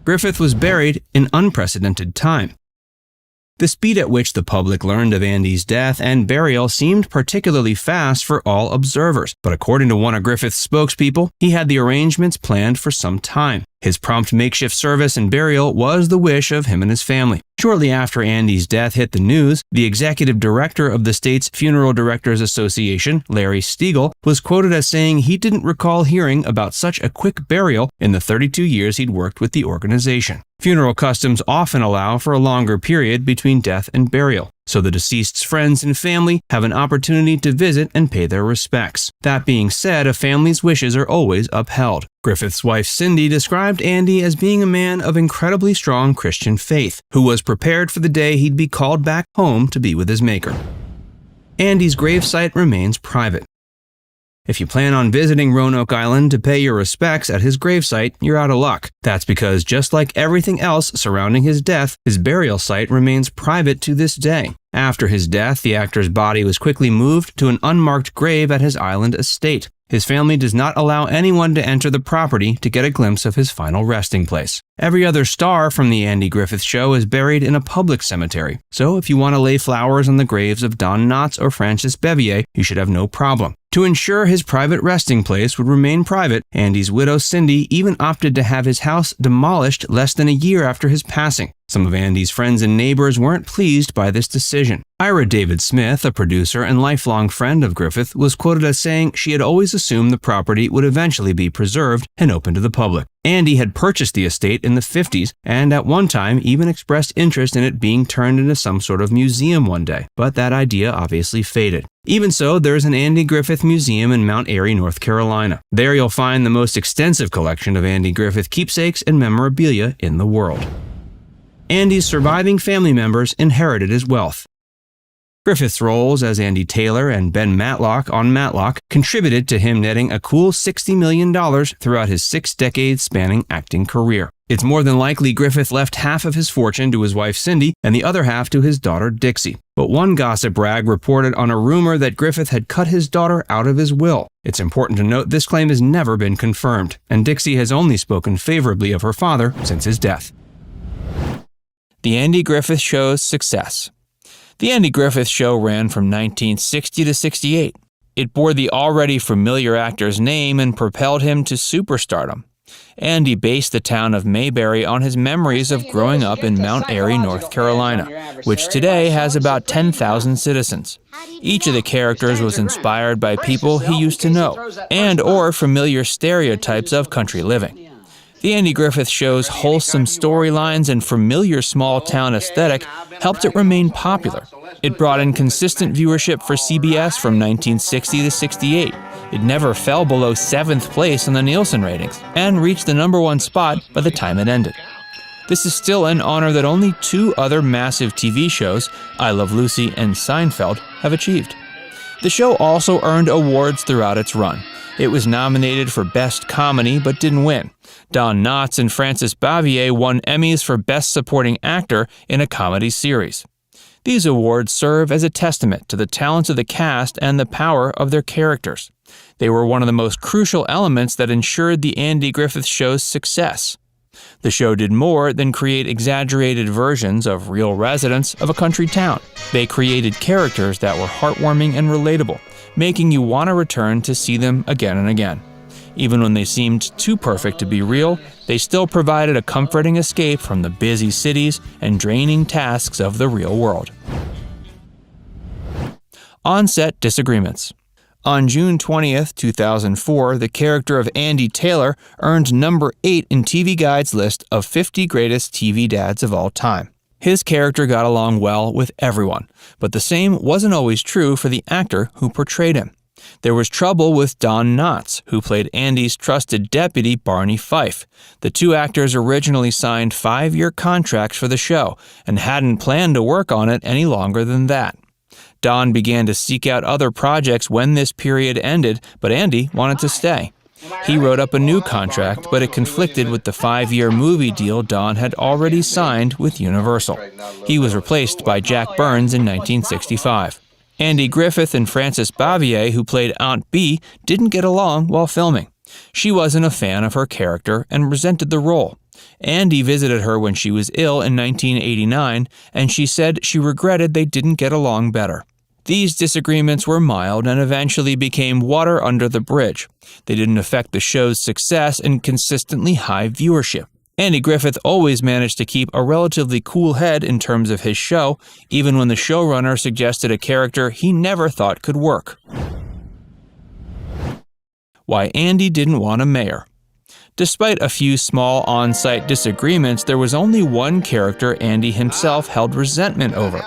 Speaker 1: Griffith was buried in unprecedented time. The speed at which the public learned of Andy's death and burial seemed particularly fast for all observers, but according to one of Griffith's spokespeople, he had the arrangements planned for some time. His prompt makeshift service and burial was the wish of him and his family. Shortly after Andy's death hit the news, the executive director of the state's Funeral Directors Association, Larry Stiegel, was quoted as saying he didn't recall hearing about such a quick burial in the 32 years he'd worked with the organization. Funeral customs often allow for a longer period between death and burial, so the deceased's friends and family have an opportunity to visit and pay their respects. That being said, a family's wishes are always upheld. Griffith's wife Cindy described Andy as being a man of incredibly strong Christian faith, who was prepared for the day he'd be called back home to be with his maker. Andy's gravesite remains private. If you plan on visiting Roanoke Island to pay your respects at his gravesite, you're out of luck. That's because just like everything else surrounding his death, his burial site remains private to this day. After his death, the actor's body was quickly moved to an unmarked grave at his island estate. His family does not allow anyone to enter the property to get a glimpse of his final resting place. Every other star from The Andy Griffith Show is buried in a public cemetery, so if you want to lay flowers on the graves of Don Knotts or Francis Bevier, you should have no problem. To ensure his private resting place would remain private, Andy's widow Cindy even opted to have his house demolished less than a year after his passing. Some of Andy's friends and neighbors weren't pleased by this decision. Ira David Smith, a producer and lifelong friend of Griffith, was quoted as saying she had always assumed the property would eventually be preserved and open to the public. Andy had purchased the estate in the 50s and at one time even expressed interest in it being turned into some sort of museum one day, but that idea obviously faded. Even so, there's an Andy Griffith Museum in Mount Airy, North Carolina. There you'll find the most extensive collection of Andy Griffith keepsakes and memorabilia in the world. Andy's surviving family members inherited his wealth. Griffith's roles as Andy Taylor and Ben Matlock on Matlock contributed to him netting a cool $60 million throughout his 6-decade spanning acting career. It's more than likely Griffith left half of his fortune to his wife Cindy and the other half to his daughter Dixie. But one gossip rag reported on a rumor that Griffith had cut his daughter out of his will. It's important to note this claim has never been confirmed, and Dixie has only spoken favorably of her father since his death. The Andy Griffith Show's success. The Andy Griffith Show ran from 1960 to 68. It bore the already familiar actor's name and propelled him to superstardom. Andy based the town of Mayberry on his memories of growing up in Mount Airy, North Carolina, which today has about 10,000 citizens. Each of the characters was inspired by people he used to know, and/or familiar stereotypes of country living. The Andy Griffith Show's wholesome storylines and familiar small-town aesthetic helped it remain popular. It brought in consistent viewership for CBS from 1960 to 68. It never fell below 7th place on the Nielsen ratings, and reached the #1 spot by the time it ended. This is still an honor that only 2 other massive TV shows, I Love Lucy and Seinfeld, have achieved. The show also earned awards throughout its run. It was nominated for Best Comedy but didn't win. Don Knotts and Francis Bevier won Emmys for Best Supporting Actor in a Comedy Series. These awards serve as a testament to the talents of the cast and the power of their characters. They were one of the most crucial elements that ensured the Andy Griffith Show's success. The show did more than create exaggerated versions of real residents of a country town. They created characters that were heartwarming and relatable, making you want to return to see them again and again. Even when they seemed too perfect to be real, they still provided a comforting escape from the busy cities and draining tasks of the real world. On-set disagreements. On June 20th, 2004, the character of Andy Taylor earned number 8 in TV Guide's list of 50 greatest TV dads of all time. His character got along well with everyone, but the same wasn't always true for the actor who portrayed him. There was trouble with Don Knotts, who played Andy's trusted deputy Barney Fife. The two actors originally signed 5-year contracts for the show and hadn't planned to work on it any longer than that. Don began to seek out other projects when this period ended, but Andy wanted to stay. He wrote up a new contract, but it conflicted with the 5-year movie deal Don had already signed with Universal. He was replaced by Jack Burns in 1965. Andy Griffith and Frances Bavier, who played Aunt Bee, didn't get along while filming. She wasn't a fan of her character and resented the role. Andy visited her when she was ill in 1989, and she said she regretted they didn't get along better. These disagreements were mild and eventually became water under the bridge. They didn't affect the show's success and consistently high viewership. Andy Griffith always managed to keep a relatively cool head in terms of his show, even when the showrunner suggested a character he never thought could work. Why Andy didn't want a mayor. Despite a few small on-site disagreements, there was only one character Andy himself held resentment over.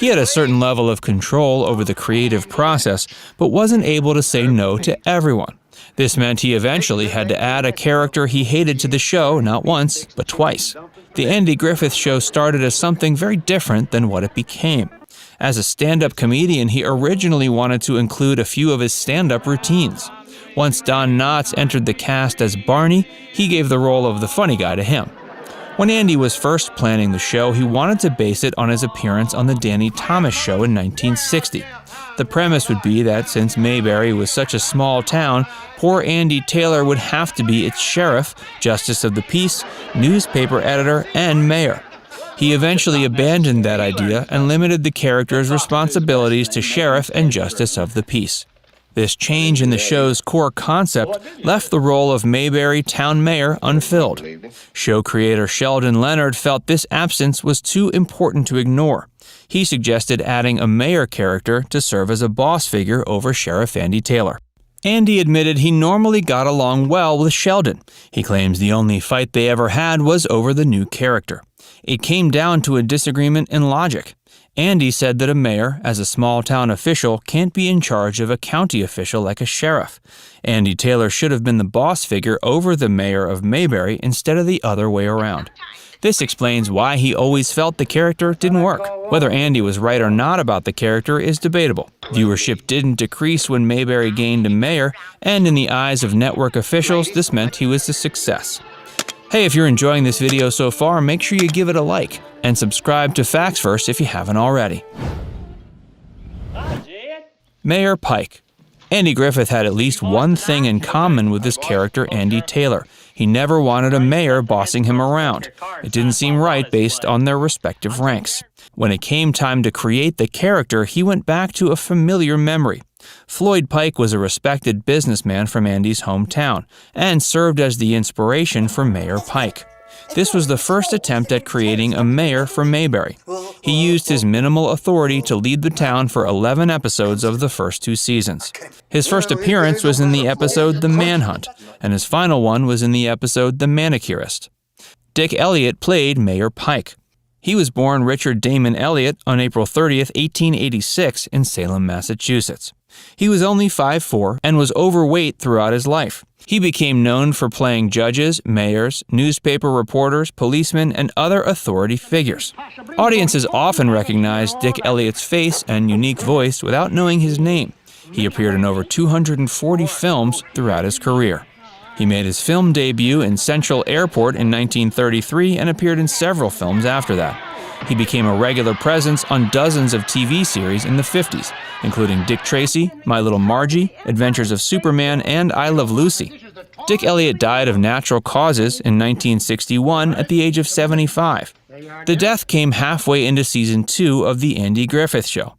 Speaker 1: He had a certain level of control over the creative process, but wasn't able to say no to everyone. This meant he eventually had to add a character he hated to the show not once, but twice. The Andy Griffith Show started as something very different than what it became. As a stand-up comedian, he originally wanted to include a few of his stand-up routines. Once Don Knotts entered the cast as Barney, he gave the role of the funny guy to him. When Andy was first planning the show, he wanted to base it on his appearance on the Danny Thomas Show in 1960. The premise would be that since Mayberry was such a small town, poor Andy Taylor would have to be its sheriff, justice of the peace, newspaper editor, and mayor. He eventually abandoned that idea and limited the character's responsibilities to sheriff and justice of the peace. This change in the show's core concept left the role of Mayberry town mayor unfilled. Show creator Sheldon Leonard felt this absence was too important to ignore. He suggested adding a mayor character to serve as a boss figure over Sheriff Andy Taylor. Andy admitted he normally got along well with Sheldon. He claims the only fight they ever had was over the new character. It came down to a disagreement in logic. Andy said that a mayor, as a small-town official, can't be in charge of a county official like a sheriff. Andy Taylor should have been the boss figure over the mayor of Mayberry instead of the other way around. This explains why he always felt the character didn't work. Whether Andy was right or not about the character is debatable. Viewership didn't decrease when Mayberry gained a mayor, and in the eyes of network officials, this meant he was a success. Hey, if you're enjoying this video so far, make sure you give it a like, and subscribe to Facts First if you haven't already. Mayor Pike. Andy Griffith had at least one thing in common with his character Andy Taylor. He never wanted a mayor bossing him around. It didn't seem right based on their respective ranks. When it came time to create the character, he went back to a familiar memory. Floyd Pike was a respected businessman from Andy's hometown and served as the inspiration for Mayor Pike. This was the first attempt at creating a mayor for Mayberry. He used his minimal authority to lead the town for 11 episodes of the first 2 seasons. His first appearance was in the episode The Manhunt, and his final one was in the episode The Manicurist. Dick Elliott played Mayor Pike. He was born Richard Damon Elliott on April 30th, 1886 in Salem, Massachusetts. He was only 5'4" and was overweight throughout his life. He became known for playing judges, mayors, newspaper reporters, policemen, and other authority figures. Audiences often recognized Dick Elliott's face and unique voice without knowing his name. He appeared in over 240 films throughout his career. He made his film debut in Central Airport in 1933 and appeared in several films after that. He became a regular presence on dozens of TV series in the 50s, including Dick Tracy, My Little Margie, Adventures of Superman, and I Love Lucy. Dick Elliott died of natural causes in 1961 at the age of 75. The death came halfway into Season 2 of The Andy Griffith Show.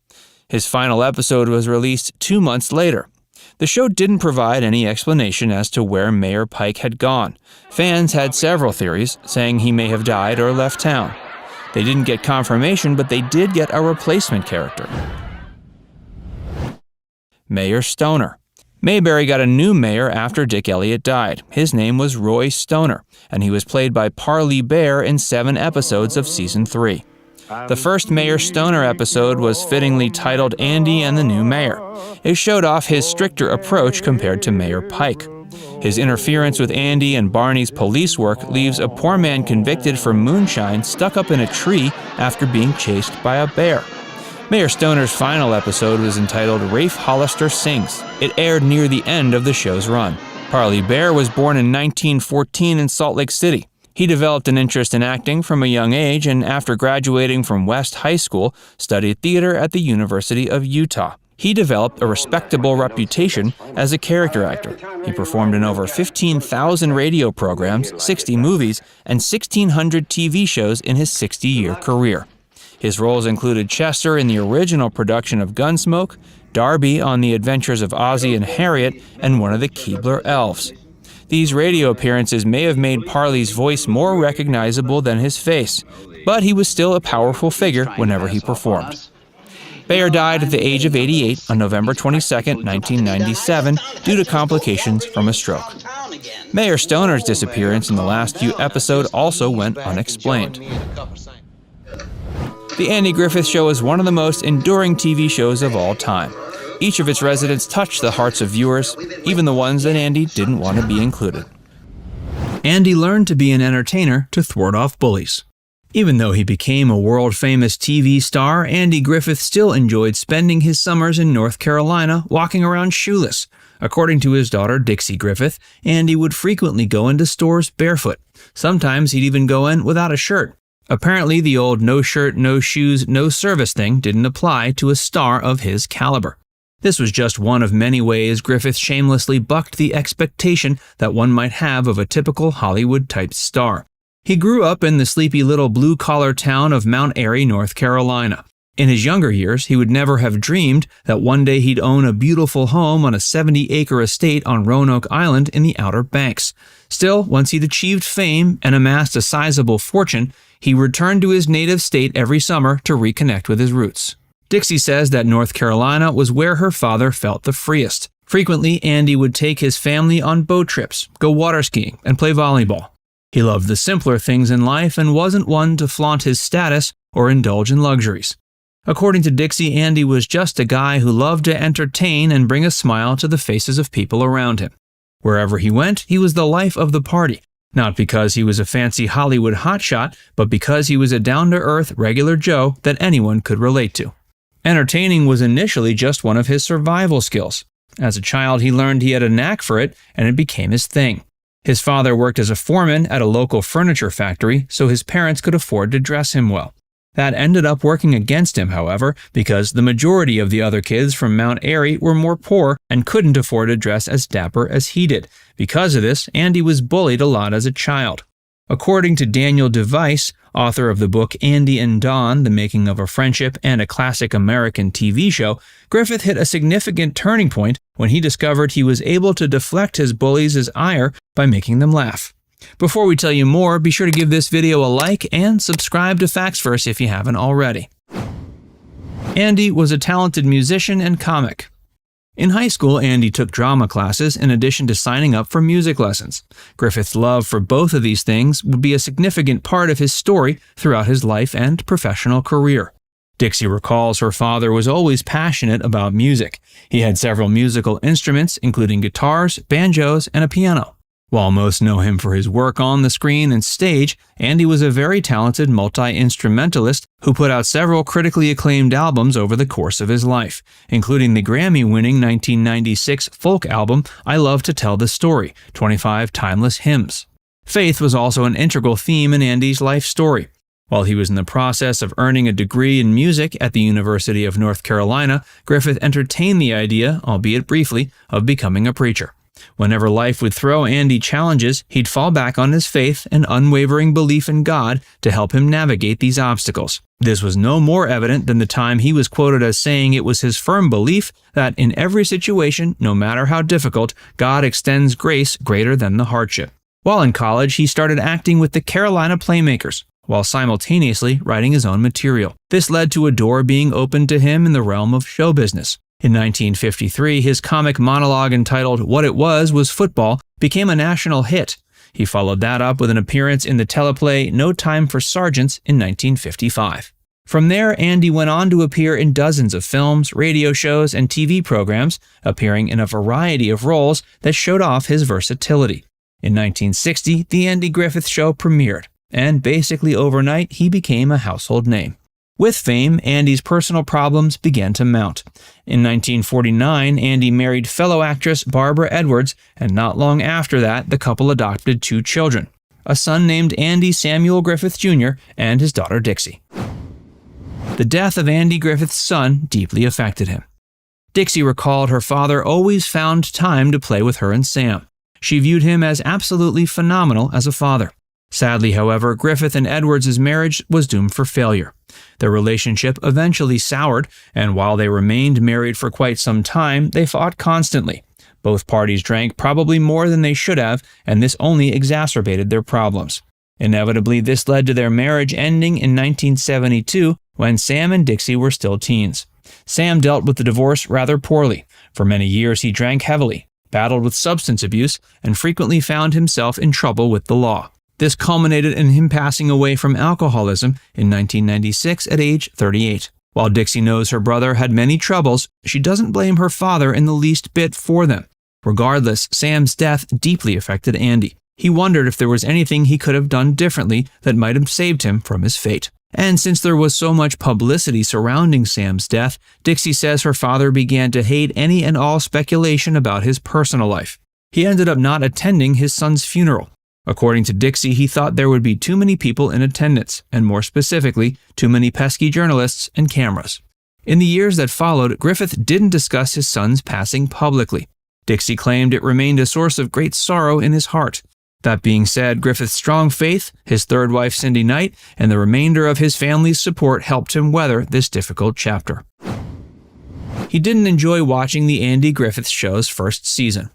Speaker 1: His final episode was released 2 months later. The show didn't provide any explanation as to where Mayor Pike had gone. Fans had several theories, saying he may have died or left town. They didn't get confirmation, but they did get a replacement character. Mayor Stoner. Mayberry got a new mayor after Dick Elliott died. His name was Roy Stoner, and he was played by Parley Bear in 7 episodes of Season 3. The first Mayor Stoner episode was fittingly titled Andy and the New Mayor. It showed off his stricter approach compared to Mayor Pike. His interference with Andy and Barney's police work leaves a poor man convicted for moonshine stuck up in a tree after being chased by a bear. Mayor Stoner's final episode was entitled Rafe Hollister Sings. It aired near the end of the show's run. Parley Bear was born in 1914 in Salt Lake City. He developed an interest in acting from a young age and after graduating from West High School, studied theater at the University of Utah. He developed a respectable reputation as a character actor. He performed in over 15,000 radio programs, 60 movies, and 1,600 TV shows in his 60-year career. His roles included Chester in the original production of Gunsmoke, Darby on The Adventures of Ozzie and Harriet, and one of the Keebler Elves. These radio appearances may have made Parley's voice more recognizable than his face, but he was still a powerful figure whenever he performed. Bear died at the age of 88 on November 22, 1997, due to complications from a stroke. Mayor Stoner's disappearance in the last few episodes also went unexplained. The Andy Griffith Show is one of the most enduring TV shows of all time. Each of its residents touched the hearts of viewers, even the ones that Andy didn't want to be included. Andy learned to be an entertainer to thwart off bullies. Even though he became a world-famous TV star, Andy Griffith still enjoyed spending his summers in North Carolina walking around shoeless. According to his daughter Dixie Griffith, Andy would frequently go into stores barefoot. Sometimes he'd even go in without a shirt. Apparently, the old no shirt, no shoes, no service thing didn't apply to a star of his caliber. This was just one of many ways Griffith shamelessly bucked the expectation that one might have of a typical Hollywood-type star. He grew up in the sleepy little blue-collar town of Mount Airy, North Carolina. In his younger years, he would never have dreamed that one day he'd own a beautiful home on a 70-acre estate on Roanoke Island in the Outer Banks. Still, once he'd achieved fame and amassed a sizable fortune, he returned to his native state every summer to reconnect with his roots. Dixie says that North Carolina was where her father felt the freest. Frequently, Andy would take his family on boat trips, go water skiing, and play volleyball. He loved the simpler things in life and wasn't one to flaunt his status or indulge in luxuries. According to Dixie, Andy was just a guy who loved to entertain and bring a smile to the faces of people around him. Wherever he went, he was the life of the party, not because he was a fancy Hollywood hotshot, but because he was a down-to-earth regular Joe that anyone could relate to. Entertaining was initially just one of his survival skills. As a child, he learned he had a knack for it, and it became his thing. His father worked as a foreman at a local furniture factory, so his parents could afford to dress him well. That ended up working against him, however, because the majority of the other kids from Mount Airy were more poor and couldn't afford to dress as dapper as he did. Because of this, Andy was bullied a lot as a child. According to Daniel DeVice, author of the book Andy and Dawn, The Making of a Friendship and a Classic American TV Show, Griffith hit a significant turning point when he discovered he was able to deflect his bullies' ire by making them laugh. Before we tell you more, be sure to give this video a like and subscribe to Facts Verse if you haven't already. Andy was a talented musician and comic. In high school, Andy took drama classes in addition to signing up for music lessons. Griffith's love for both of these things would be a significant part of his story throughout his life and professional career. Dixie recalls her father was always passionate about music. He had several musical instruments, including guitars, banjos, and a piano. While most know him for his work on the screen and stage, Andy was a very talented multi-instrumentalist who put out several critically acclaimed albums over the course of his life, including the Grammy-winning 1996 folk album I Love to Tell the Story, 25 Timeless Hymns. Faith was also an integral theme in Andy's life story. While he was in the process of earning a degree in music at the University of North Carolina, Griffith entertained the idea, albeit briefly, of becoming a preacher. Whenever life would throw Andy challenges, he'd fall back on his faith and unwavering belief in God to help him navigate these obstacles. This was no more evident than the time he was quoted as saying it was his firm belief that in every situation, no matter how difficult, God extends grace greater than the hardship. While in college, he started acting with the Carolina Playmakers, while simultaneously writing his own material. This led to a door being opened to him in the realm of show business. In 1953, his comic monologue entitled What It Was Football became a national hit. He followed that up with an appearance in the teleplay No Time for Sergeants in 1955. From there, Andy went on to appear in dozens of films, radio shows, and TV programs, appearing in a variety of roles that showed off his versatility. In 1960, The Andy Griffith Show premiered, and basically overnight, he became a household name. With fame, Andy's personal problems began to mount. In 1949, Andy married fellow actress Barbara Edwards, and not long after that, the couple adopted 2 children, a son named Andy Samuel Griffith Jr. and his daughter Dixie. The death of Andy Griffith's son deeply affected him. Dixie recalled her father always found time to play with her and Sam. She viewed him as absolutely phenomenal as a father. Sadly, however, Griffith and Edwards' marriage was doomed for failure. Their relationship eventually soured, and while they remained married for quite some time, they fought constantly. Both parties drank probably more than they should have, and this only exacerbated their problems. Inevitably, this led to their marriage ending in 1972, when Sam and Dixie were still teens. Sam dealt with the divorce rather poorly. For many years, he drank heavily, battled with substance abuse, and frequently found himself in trouble with the law. This culminated in him passing away from alcoholism in 1996 at age 38. While Dixie knows her brother had many troubles, she doesn't blame her father in the least bit for them. Regardless, Sam's death deeply affected Andy. He wondered if there was anything he could have done differently that might have saved him from his fate. And since there was so much publicity surrounding Sam's death, Dixie says her father began to hate any and all speculation about his personal life. He ended up not attending his son's funeral. According to Dixie, he thought there would be too many people in attendance, and more specifically, too many pesky journalists and cameras. In the years that followed, Griffith didn't discuss his son's passing publicly. Dixie claimed it remained a source of great sorrow in his heart. That being said, Griffith's strong faith, his third wife Cindy Knight, and the remainder of his family's support helped him weather this difficult chapter. He didn't enjoy watching the Andy Griffith Show's first season.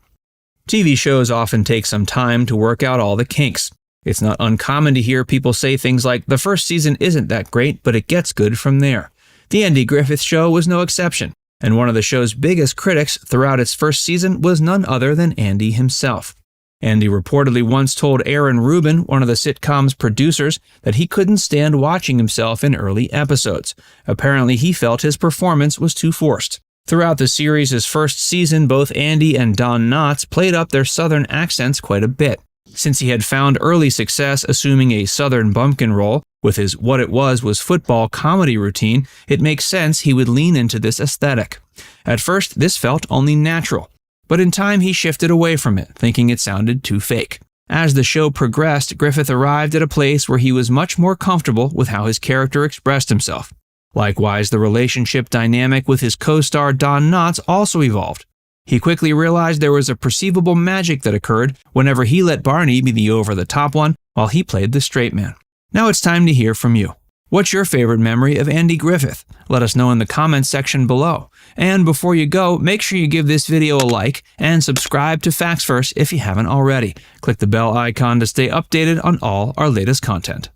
Speaker 1: TV shows often take some time to work out all the kinks. It's not uncommon to hear people say things like, the first season isn't that great, but it gets good from there. The Andy Griffith Show was no exception, and one of the show's biggest critics throughout its first season was none other than Andy himself. Andy reportedly once told Aaron Rubin, one of the sitcom's producers, that he couldn't stand watching himself in early episodes. Apparently, he felt his performance was too forced. Throughout the series' first season, both Andy and Don Knotts played up their southern accents quite a bit. Since he had found early success assuming a southern bumpkin role with his What It Was Football comedy routine, it makes sense he would lean into this aesthetic. At first, this felt only natural, but in time he shifted away from it, thinking it sounded too fake. As the show progressed, Griffith arrived at a place where he was much more comfortable with how his character expressed himself. Likewise, the relationship dynamic with his co-star Don Knotts also evolved. He quickly realized there was a perceivable magic that occurred whenever he let Barney be the over-the-top one while he played the straight man. Now it's time to hear from you. What's your favorite memory of Andy Griffith? Let us know in the comments section below. And before you go, make sure you give this video a like and subscribe to Facts First if you haven't already. Click the bell icon to stay updated on all our latest content.